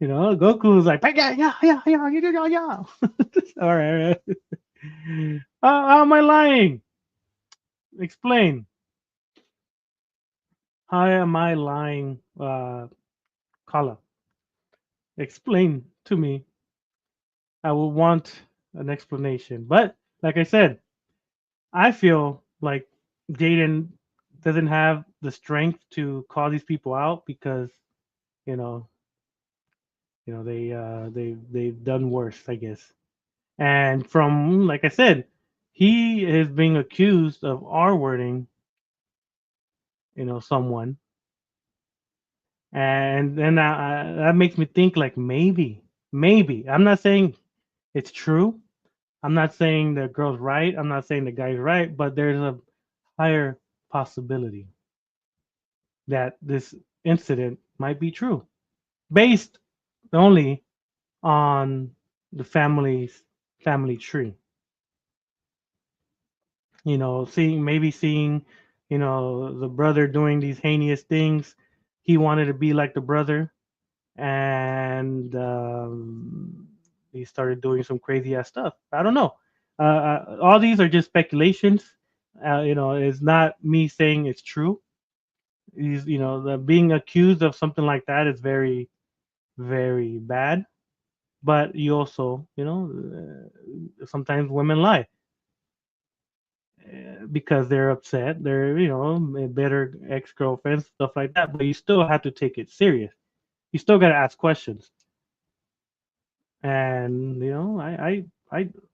Goku was like, yeah, yeah, yeah, yeah, yeah, yeah, yeah. All right. How am I lying? Explain. How am I lying, Kala? Explain to me. I will want an explanation. But like I said, I feel like Jaden doesn't have the strength to call these people out because you know they've done worse, I guess. And from like I said, he is being accused of R wording someone, and then that makes me think like maybe I'm not saying it's true. I'm not saying the girl's right. I'm not saying the guy's right, but there's a higher possibility that this incident might be true based only on the family tree. Seeing the brother doing these heinous things. He wanted to be like the brother, and he started doing some crazy ass stuff. I don't know. All these are just speculations. It's not me saying it's true. Being accused of something like that is very, very bad. But you also, sometimes women lie because they're upset. They're, bitter ex girlfriends, stuff like that. But you still have to take it serious. You still got to ask questions. And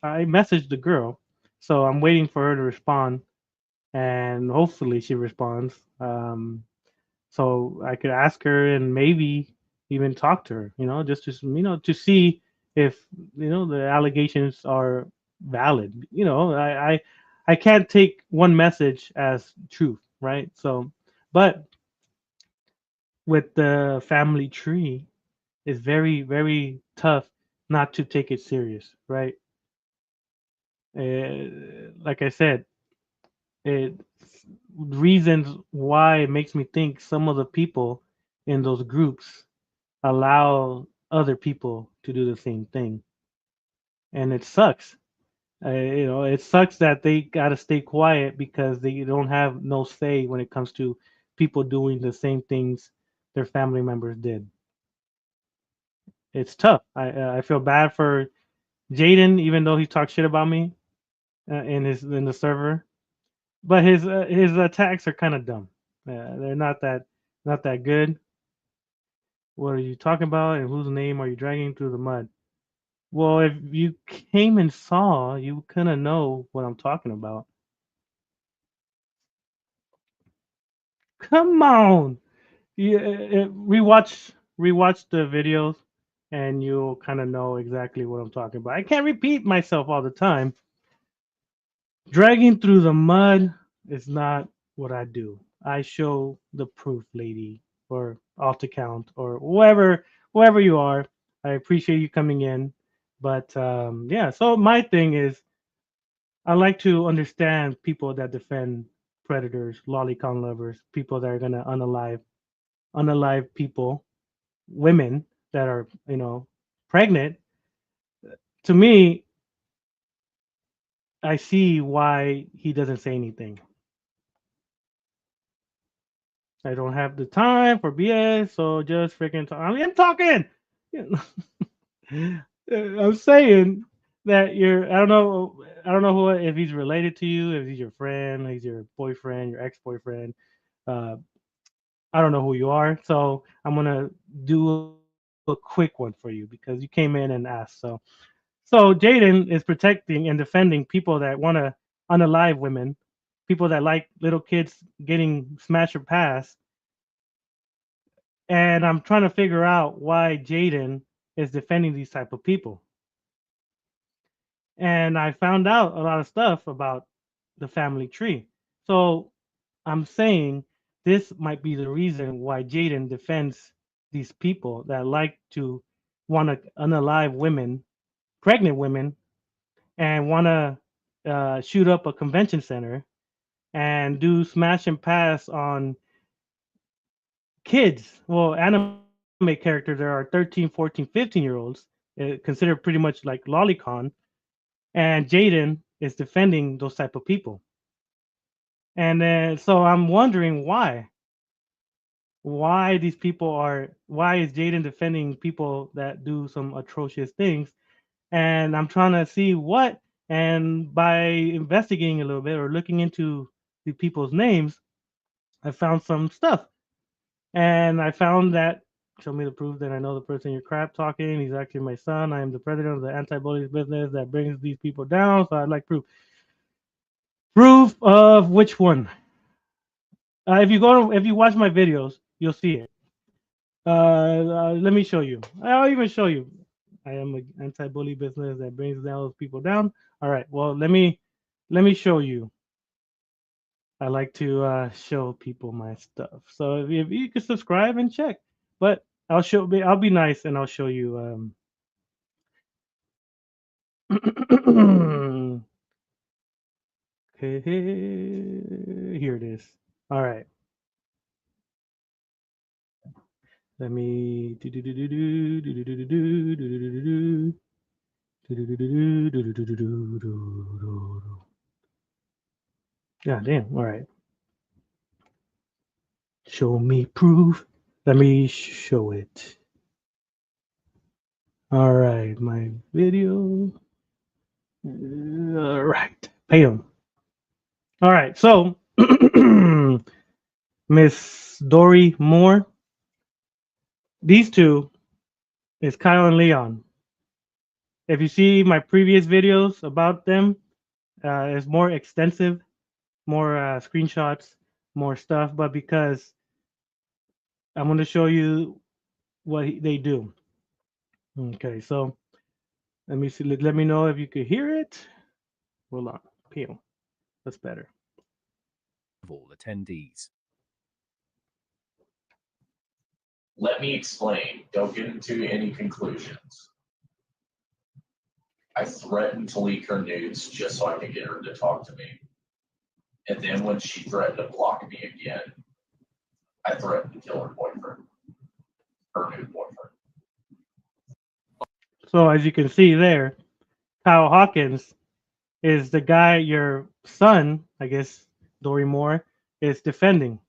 I messaged the girl, so I'm waiting for her to respond, and hopefully she responds. So I could ask her and maybe even talk to her, just to to see if the allegations are valid. I can't take one message as truth, right? So, but with the family tree, it's very very tough not to take it serious, right? Like I said, it reasons why it makes me think some of the people in those groups allow other people to do the same thing, and it sucks. It sucks that they gotta stay quiet because they don't have no say when it comes to people doing the same things their family members did. It's tough. I feel bad for Jaden, even though he talked shit about me in the server, but his attacks are kind of dumb. They're not that good. What are you talking about, and whose name are you dragging through the mud? Well, if you came and saw, you kind of know what I'm talking about. Come on, rewatch the videos, and you'll kind of know exactly what I'm talking about. I can't repeat myself all the time. Dragging through the mud is not what I do. I show the proof, lady, or alt account, or whoever you are. I appreciate you coming in, but yeah. So my thing is, I like to understand people that defend predators, lolicon lovers, people that are gonna unalive people, women that are pregnant. To me, I see why he doesn't say anything. I don't have the time for BS, so just freaking talk. I mean, I'm talking. I'm saying that you're. I don't know. I don't know who if he's related to you, if he's your friend, he's your boyfriend, your ex-boyfriend. Uh, I don't know who you are, so I'm gonna do a quick one for you because you came in and asked. So Jaden is protecting and defending people that want to unalive women, people that like little kids getting smashed or passed, and I'm trying to figure out why Jaden is defending these type of people. And I found out a lot of stuff about the family tree. So I'm saying this might be the reason why Jaden defends these people that like to want to unalive women, pregnant women, and want to shoot up a convention center and do smash and pass on kids. Well, anime characters there are 13, 14, 15-year-olds, considered pretty much like lolicon, and Jaden is defending those type of people. And then so I'm wondering why these people are why is Jaden defending people that do some atrocious things, and I'm trying to see what, and by investigating a little bit or looking into the people's names, I found some stuff, and I found that show me the proof that I know the person you're crap talking. He's actually my son. I am the president of the anti-bullies business that brings these people down. So I'd like proof. Proof of which one? If you watch my videos, you'll see it. Let me show you. I'll even show you. I am an anti-bully business that brings those people down. All right. Well, let me show you. I like to show people my stuff. So if you could subscribe and check, but I'll be nice and I'll show you. Okay, here it is. All right. Let me do do do do do do do do do do do do do do. Yeah, damn. All right. Show me proof. Let me show it. All right, my video. All right, bam. All right, so Miss Dory Moore. These two is Kyle and Leon. If you see my previous videos about them, it's more extensive, more screenshots, more stuff. But because I'm going to show you what they do. Okay, so let me see. Let me know if you could hear it. Hold on. Peel. That's better. Of all attendees. Let me explain. Don't get into any conclusions. I threatened to leak her nudes just so I could get her to talk to me. And then when she threatened to block me again, I threatened to kill her boyfriend, her new boyfriend. So as you can see there, Kyle Hawkins is the guy your son, I guess, Dory Moore, is defending.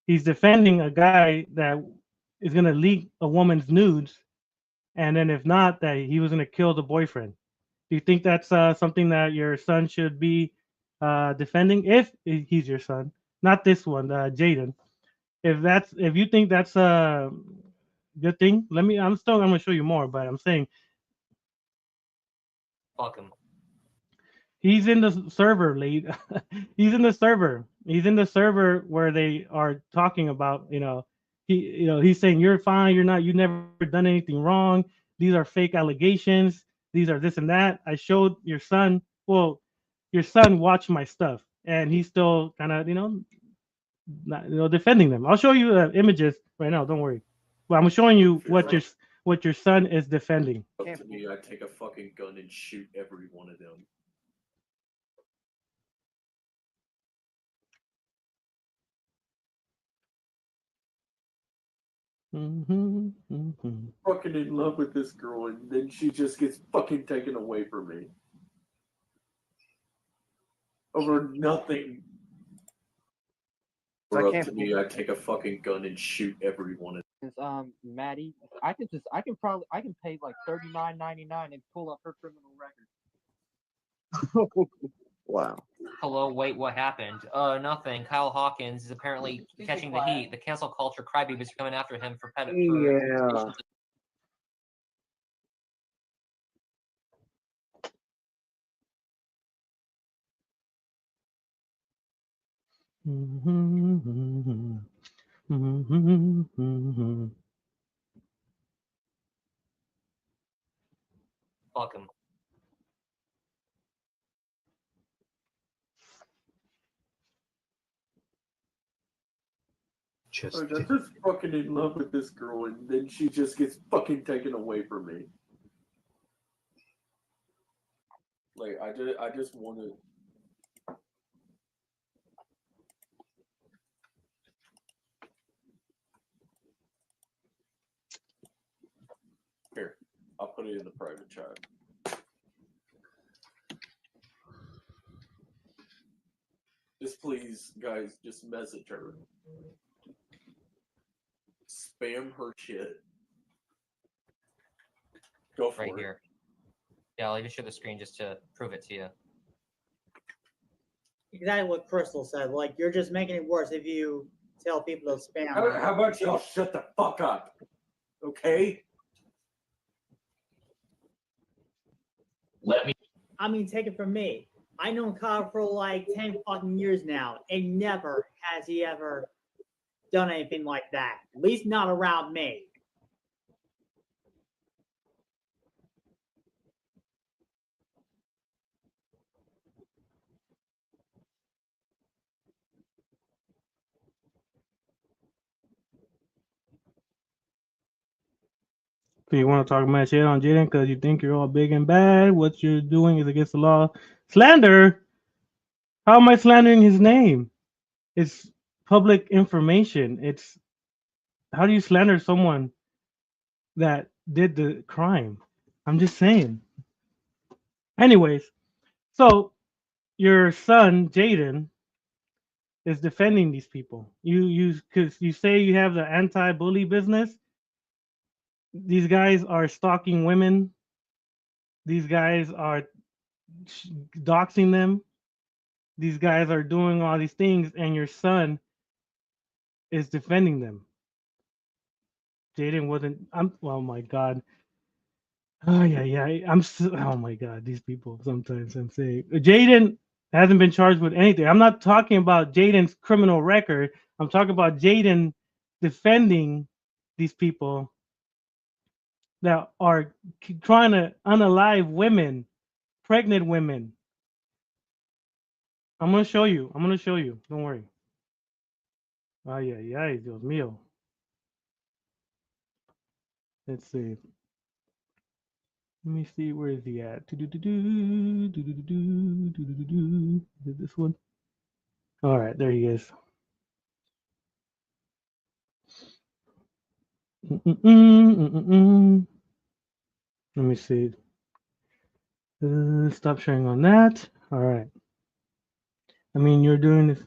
He's defending a guy that is going to leak a woman's nudes, and then if not, that he was going to kill the boyfriend. Do you think that's something that your son should be defending? If he's your son, not this one, Jaden. If you think that's a good thing, let me. I'm going to show you more, but I'm saying Fuck him. he's in the server, late. He's in the server. He's in the server where they are talking about, he's saying you're fine, you're not, you never done anything wrong. These are fake allegations. These are this and that. I showed your son. Well, your son watched my stuff, and he's still kind of, not, defending them. I'll show you images right now. Don't worry. But I'm showing you what your son is defending. Up to me, I'd take a fucking gun and shoot every one of them. Fucking in love with this girl, and then she just gets fucking taken away from me over nothing. Or up to me, I'd take a fucking gun and shoot every one of them. Maddie, I can pay like $39.99 and pull up her criminal record. Wow. Hello, wait, what happened? Nothing. Kyle Hawkins is apparently catching the heat. The cancel culture crybabies are coming after him for Yeah. Fuck him. I'm just fucking in love with this girl, and then she just gets fucking taken away from me. Like I just want to. Here, I'll put it in the private chat. Just please, guys, just message her. Spam her shit. Go for Right it. here. Yeah, I'll even share the screen just to prove it to you. Exactly what Crystal said. Like, you're just making it worse if you tell people to spam. How about y'all shut the fuck up? Okay? I mean, take it from me. I know Kyle for like 10 fucking years now, and never has he ever done anything like that. At least not around me. So you want to talk mad shit on Jaden because you think you're all big and bad? What you're doing is against the law. Slander? How am I slandering his name? It's public information. It's how do you slander someone that did the crime? I'm just saying. Anyways, so your son Jaden is defending these people. You because you say you have the anti-bully business. These guys are stalking women. These guys are doxing them. These guys are doing all these things, and your son is defending them. Jaden wasn't. Oh my god. Oh yeah. Oh my god, these people. Sometimes I'm saying Jaden hasn't been charged with anything. I'm not talking about Jaden's criminal record. I'm talking about Jaden defending these people that are trying to unalive women, pregnant women. I'm gonna show you. I'm gonna show you. Don't worry. Ay, Dios mío. Let's see. Let me see. Where is he at? Do-do-do-do, do-do-do-do, do-do-do-do. Is it this one? All right, there he is. Mm-mm-mm. Let me see. Stop sharing on that. All right. I mean, you're doing this.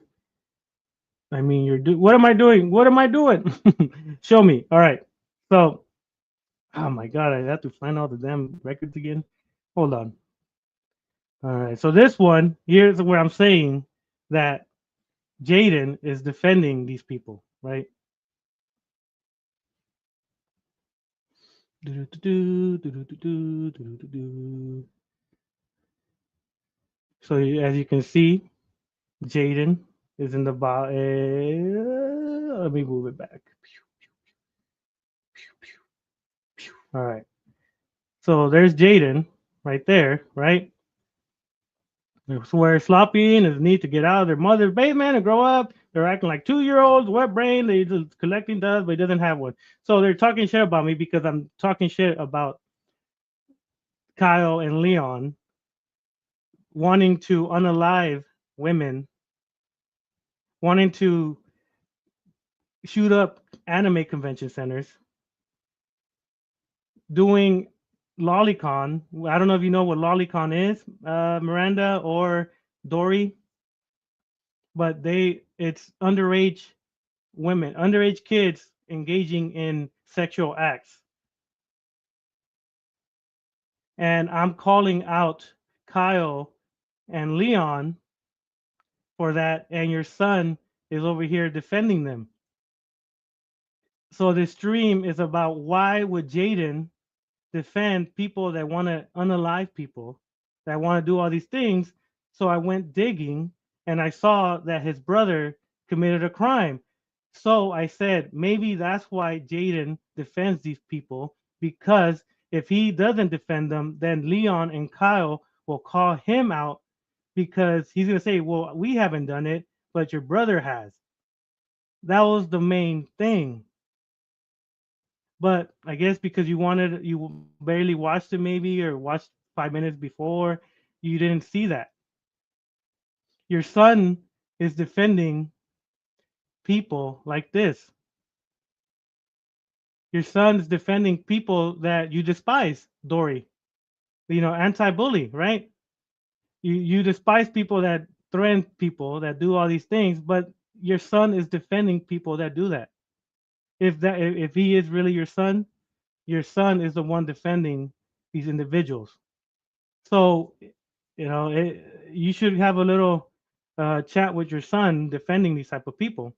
I mean, you're doing. What am I doing? What am I doing? Show me. All right. So, oh my God, I have to find all the damn records again. Hold on. All right. So this one here's where I'm saying that Jaden is defending these people, right? Do-do-do-do, do-do-do-do, do-do-do-do. So as you can see, Jaden is in the bottom. Let me move it back. All right. So there's Jaden right there, right? Where sloppy and his need to get out of their mother's basement and grow up. They're acting like 2 year olds, wet brain. They just collecting dust, but he doesn't have one. So they're talking shit about me because I'm talking shit about Kyle and Leon wanting to unalive women, wanting to shoot up anime convention centers, doing lolicon. I don't know if you know what lolicon is, Miranda or Dory, but it's underage women, underage kids engaging in sexual acts. And I'm calling out Kyle and Leon for that, and your son is over here defending them. So this stream is about why would Jaden defend people that want to unalive people, that want to do all these things. So I went digging and I saw that his brother committed a crime. So I said, maybe that's why Jaden defends these people, because if he doesn't defend them, then Leon and Kyle will call him out because he's going to say, well, we haven't done it, but your brother has. That was the main thing. But I guess because you barely watched it maybe or watched 5 minutes before, you didn't see that. Your son is defending people like this. Your son is defending people that you despise, Dory. Anti-bully, right? You despise people that threaten people that do all these things, but your son is defending people that do that. If he is really your son is the one defending these individuals. So, you should have a little chat with your son defending these type of people.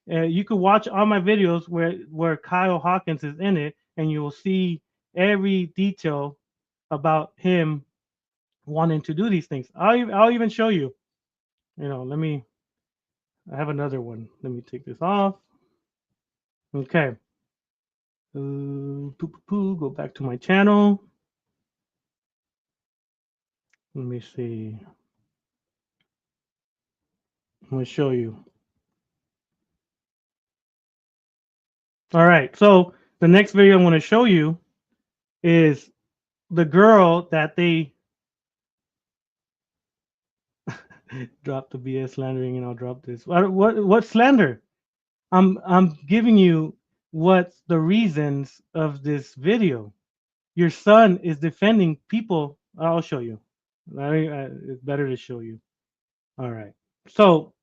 You could watch all my videos where Kyle Hawkins is in it, and you will see every detail about him wanting to do these things. I'll even show you. Let me. I have another one. Let me take this off. Okay. Go back to my channel. Let me see. I'm gonna show you. All right. So the next video I'm going to show you is the girl that they drop the BS slandering, and I'll drop this. What slander? I'm giving you what's the reasons of this video. Your son is defending people. I'll show you. It's better to show you. All right. So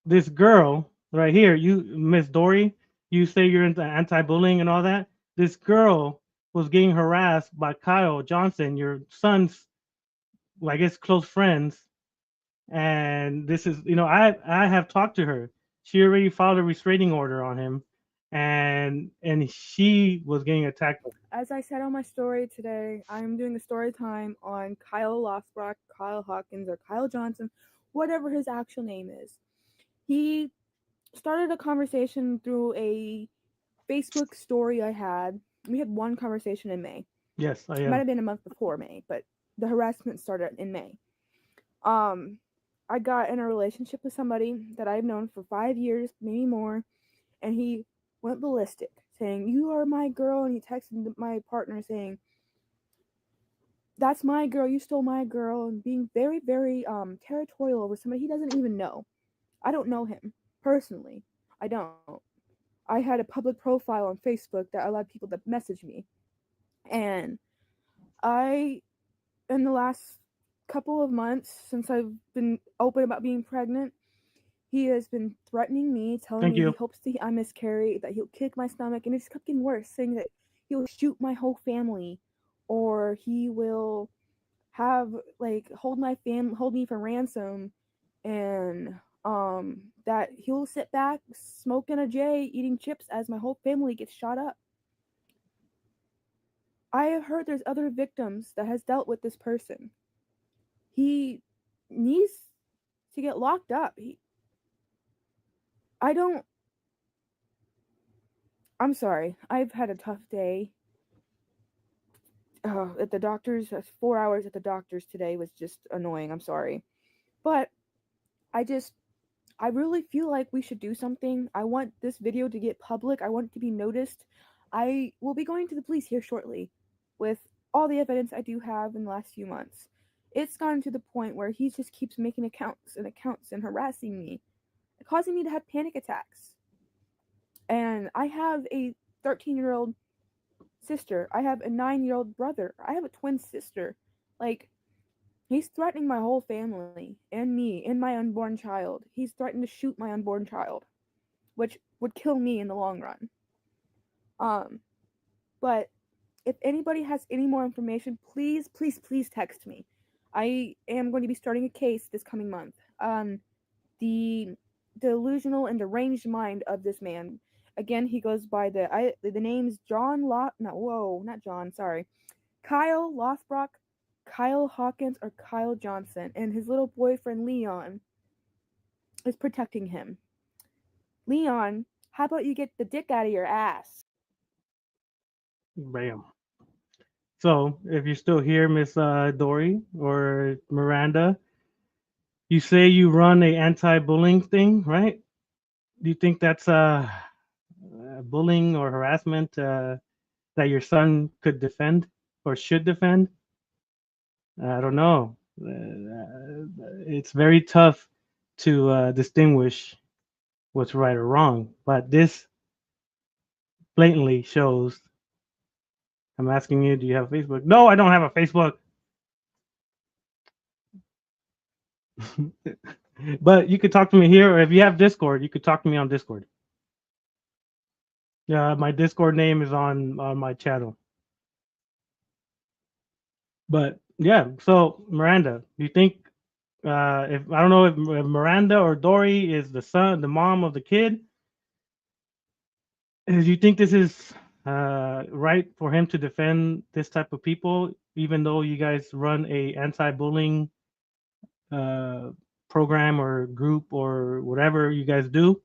this girl right here, you Miss Dory, you say you're into anti-bullying and all that. This girl was getting harassed by Kyle Johnson, your son's, well, I guess, close friends. And this is, I have talked to her. She already filed a restraining order on him, and she was getting attacked. As I said on my story today, I'm doing a story time on Kyle Lothbrock, Kyle Hawkins, or Kyle Johnson, whatever his actual name is. He started a conversation through a Facebook story I had. We had one conversation in May. Yes, I It might am. have been a month before May, but the harassment started in May. I got in a relationship with somebody that I've known for 5 years, maybe more, and he went ballistic, saying, "You are my girl," and he texted my partner saying, "That's my girl, you stole my girl," and being very, very territorial over somebody he doesn't even know. I don't know him personally. I don't. I had a public profile on Facebook that allowed people to message me. And I, in the last couple of months since I've been open about being pregnant, he has been threatening me, telling Thank me he you. hopes that I miscarry, that he'll kick my stomach, and it just kept getting worse, saying that he'll shoot my whole family, or he will have like hold me for ransom, and that he'll sit back smoking a J, eating chips as my whole family gets shot up. I have heard there's other victims that has dealt with this person. He needs to get locked up. I don't. I'm sorry. I've had a tough day. At the doctor's, 4 hours at the doctor's today was just annoying. I'm sorry, but I just I really feel like we should do something. I want this video to get public. I want it to be noticed. I will be going to the police here shortly with all the evidence I do have in the last few months. It's gotten to the point where he just keeps making accounts and harassing me, causing me to have panic attacks. And I have a 13-year-old sister. I have a 9-year-old brother. I have a twin sister. Like, he's threatening my whole family and me and my unborn child. He's threatened to shoot my unborn child, which would kill me in the long run. But if anybody has any more information, please, please, please text me. I am going to be starting a case this coming month on the delusional and deranged mind of this man. Again, he goes by the names John Lot. No, whoa, not John. Sorry, Kyle Lothbrock, Kyle Hawkins, or Kyle Johnson, and his little boyfriend Leon is protecting him. Leon, how about you get the dick out of your ass? Bam. So, if you're still here, Miss Dory or Miranda, you say you run a anti-bullying thing, right? Do you think that's bullying or harassment that your son could defend or should defend? I don't know. It's very tough to distinguish what's right or wrong, but this blatantly shows. I'm asking you, do you have Facebook? No, I don't have a Facebook. But you could talk to me here, or if you have Discord, you could talk to me on Discord. Yeah, my Discord name is on my channel. But yeah, so Miranda, do you think if I don't know if Miranda or Dory is the mom of the kid, do you think this is right for him to defend this type of people, even though you guys run a anti-bullying uh, program or group or whatever you guys do?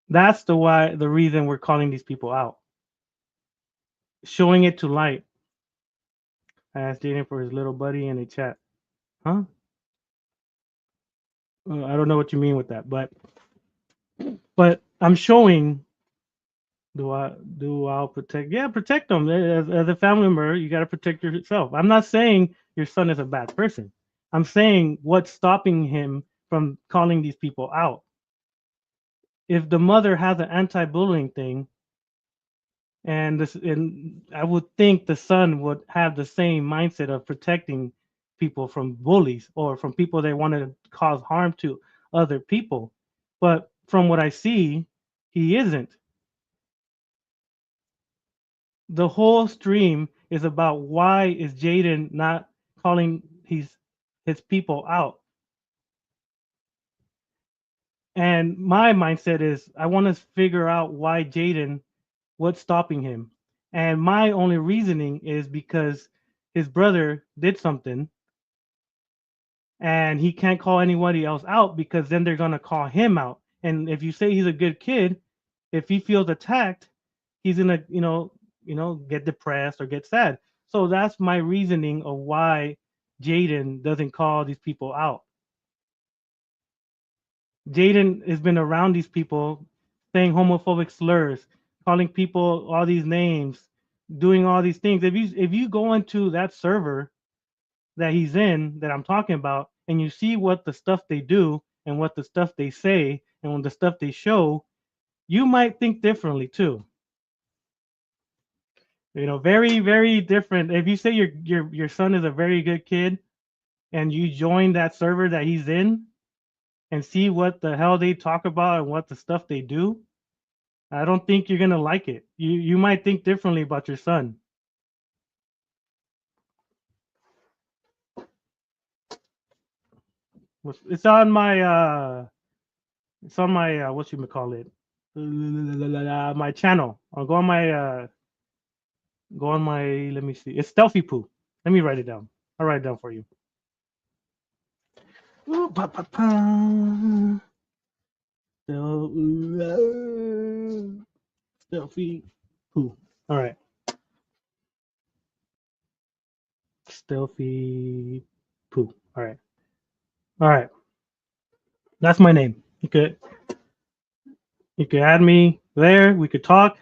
That's the reason we're calling these people out, showing it to light. I asked Jaden for his little buddy in a chat. Huh? I don't know what you mean with that, but I'm showing. I'll protect? Yeah, protect them as a family member. You got to protect yourself. I'm not saying your son is a bad person. I'm saying what's stopping him from calling these people out. If the mother has an anti-bullying thing, and I would think the son would have the same mindset of protecting people from bullies or from people that want to cause harm to other people. But from what I see, he isn't. The whole stream is about why is Jaden not calling his people out. And my mindset is I want to figure out why Jaden, what's stopping him. And my only reasoning is because his brother did something and he can't call anybody else out because then they're going to call him out. And if you say he's a good kid, if he feels attacked, he's going to, get depressed or get sad. So that's my reasoning of why Jaden doesn't call these people out. Jaden has been around these people saying homophobic slurs, calling people all these names, doing all these things. If you go into that server that he's in that I'm talking about and you see what the stuff they do and what the stuff they say and when the stuff they show, you might think differently too. Very, very different. If you say your son is a very good kid and you join that server that he's in and see what the hell they talk about and what the stuff they do, I don't think you're gonna like it. You might think differently about your son. It's on my what you call it, my channel. I'll go on my let me see. It's Stealthy Poo. Let me write it down. I'll write it down for you. Ooh, pa, pa, pa. Stealthy Poo. All right. Stealthy Poo. All right. All right. That's my name. You could add me there. We could talk.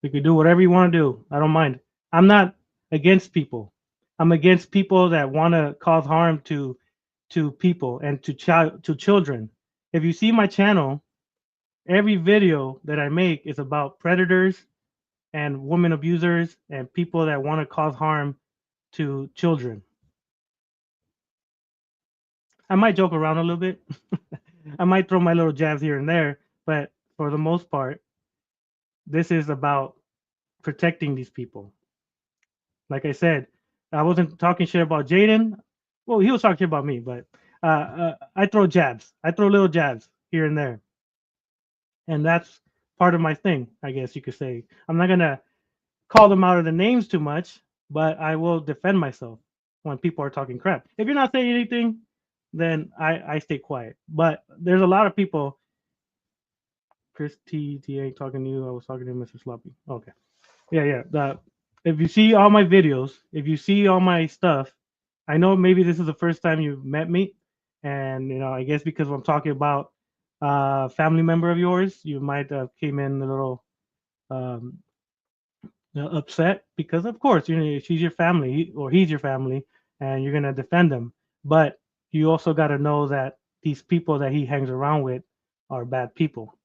We could do whatever you want to do. I don't mind. I'm not against people. I'm against people that want to cause harm to people and to children. If you see my channel, every video that I make is about predators and women abusers and people that want to cause harm to children. I might joke around a little bit. I might throw my little jabs here and there, but for the most part, this is about protecting these people. Like I said, I wasn't talking shit about Jaden. Well, he was talking shit about me, but I throw jabs. I throw little jabs here and there, and that's part of my thing, I guess you could say. I'm not gonna call them out of the names too much, but I will defend myself when people are talking crap. If you're not saying anything, then I stay quiet. But there's a lot of people. Chris T ain't talking to you. I was talking to Mr. Sloppy. Okay. Yeah. If you see all my videos, if you see all my stuff, I know maybe this is the first time you've met me, and I guess because I'm talking about family member of yours, you might have came in a little um, upset because, of course, she's your family or he's your family, and you're gonna defend them. But you also got to know that these people that he hangs around with are bad people.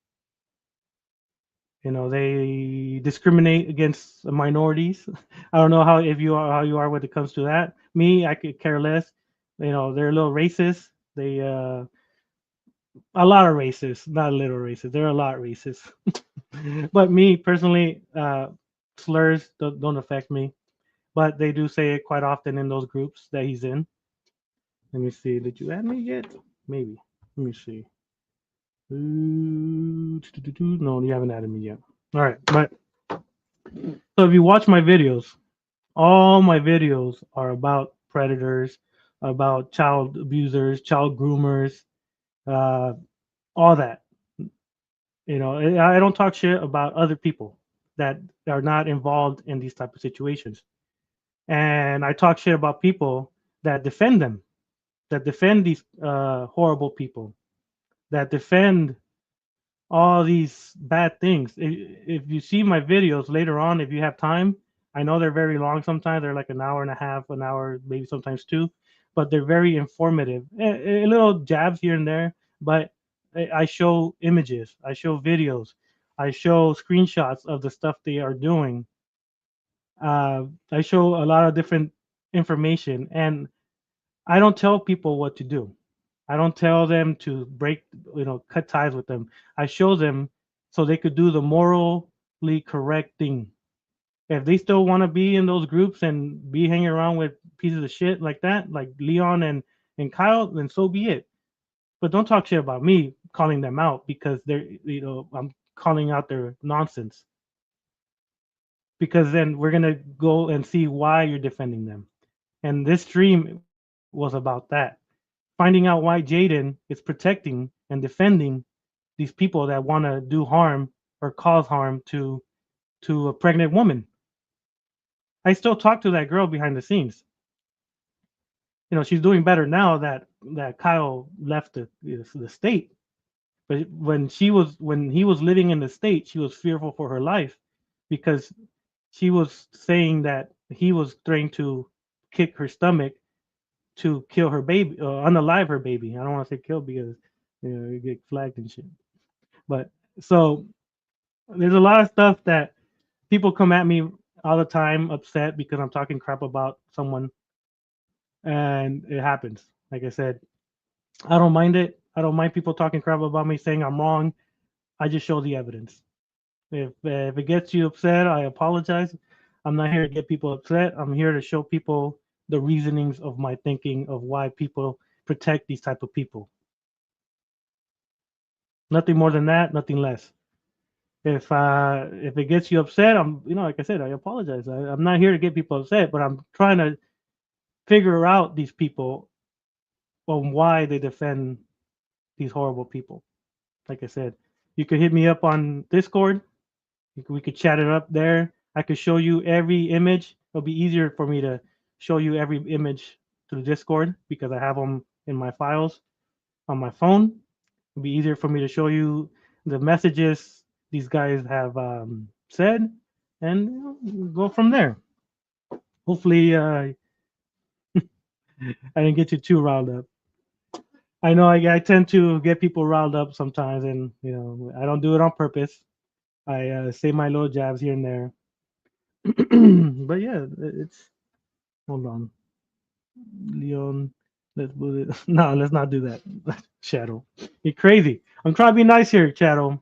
They discriminate against minorities. I don't know how you are when it comes to that. Me, I could care less. They're a little racist. They a lot of racist, not a little racist. They're a lot racist. But me personally, slurs don't affect me. But they do say it quite often in those groups that he's in. Let me see. Did you add me yet? Maybe. Let me see. No, you haven't added me yet. All right, but so if you watch my videos, all my videos are about predators, about child abusers, child groomers, uh, all that. I don't talk shit about other people that are not involved in these type of situations, and I talk shit about people that defend them, that defend these horrible people, that defend all these bad things. If you see my videos later on, if you have time, I know they're very long sometimes. They're like an hour and a half, an hour, maybe sometimes two, but they're very informative. A little jabs here and there, but I show images, I show videos, I show screenshots of the stuff they are doing. I show a lot of different information, and I don't tell people what to do. I don't tell them to cut ties with them. I show them so they could do the morally correct thing. If they still want to be in those groups and be hanging around with pieces of shit like that, like Leon and Kyle, then so be it. But don't talk shit about me calling them out because they're, I'm calling out their nonsense. Because then we're gonna go and see why you're defending them. And this stream was about that. Finding out why Jaden is protecting and defending these people that want to do harm or cause harm to a pregnant woman. I still talk to that girl behind the scenes. She's doing better now that Kyle left the state. But when he was living in the state, she was fearful for her life because she was saying that he was trying to kick her stomach to kill her baby, unalive her baby. I don't want to say kill because you get flagged and shit. But so there's a lot of stuff that people come at me all the time upset because I'm talking crap about someone, and it happens. Like I said, I don't mind it. I don't mind people talking crap about me, saying I'm wrong. I just show the evidence. If it gets you upset, I apologize. I'm not here to get people upset. I'm here to show people the reasonings of my thinking of why people protect these type of people. Nothing more than that, nothing less. If it gets you upset, I'm like I said, I apologize. I'm not here to get people upset, but I'm trying to figure out these people on why they defend these horrible people. Like I said, you could hit me up on Discord. We could chat it up there. I could show you every image. It'll be easier for me to show you every image through Discord because I have them in my files on my phone. It'll be easier for me to show you the messages these guys have said, and go from there. Hopefully, I didn't get you too riled up. I know I tend to get people riled up sometimes, and I don't do it on purpose. I say my little jabs here and there. But yeah, it's hold on, Leon. Let's move it. No, let's not do that. Shadow, you're crazy. I'm trying to be nice here, Shadow.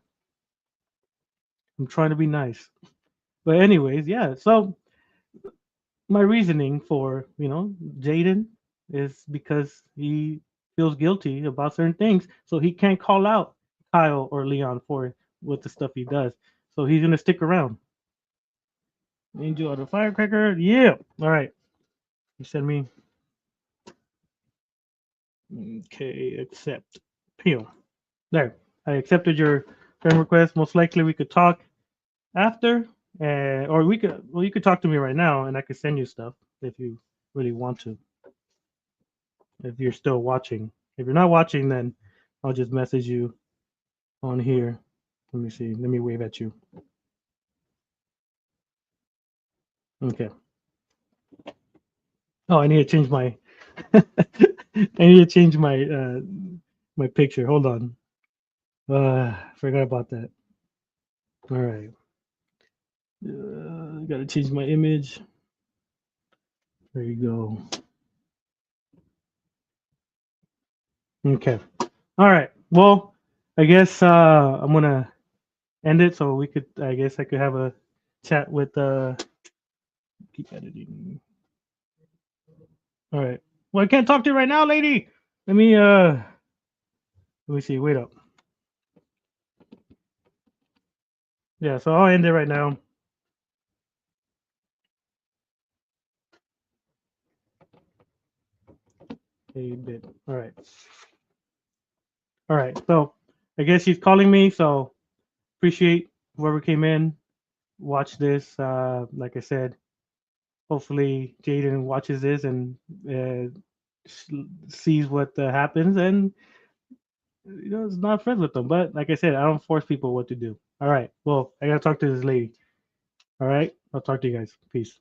I'm trying to be nice. But anyways, yeah. So my reasoning for Jaden is because he feels guilty about certain things, so he can't call out Kyle or Leon for what the stuff he does. So he's gonna stick around. Angel of the Firecracker, yeah. All right. You send me. Okay, accept. Peel. There. I accepted your friend request. Most likely we could talk after, or we could. Well, you could talk to me right now, and I could send you stuff if you really want to. If you're still watching. If you're not watching, then I'll just message you on here. Let me see. Let me wave at you. Okay. Oh, I need to change my. I need to change my picture. Hold on. Forgot about that. All right. Gotta change my image. There you go. Okay. All right. Well, I guess I'm gonna end it so we could. I guess I could have a chat with. Keep editing. All right. Well, I can't talk to you right now, lady. Let me see. Wait up. Yeah. So I'll end it right now. A bit. All right. All right. So I guess she's calling me. So appreciate whoever came in. Watch this. Like I said, hopefully Jaden watches this and sees what happens, and is not friends with them. But like I said, I don't force people what to do. All right. Well, I gotta talk to this lady. All right. I'll talk to you guys. Peace.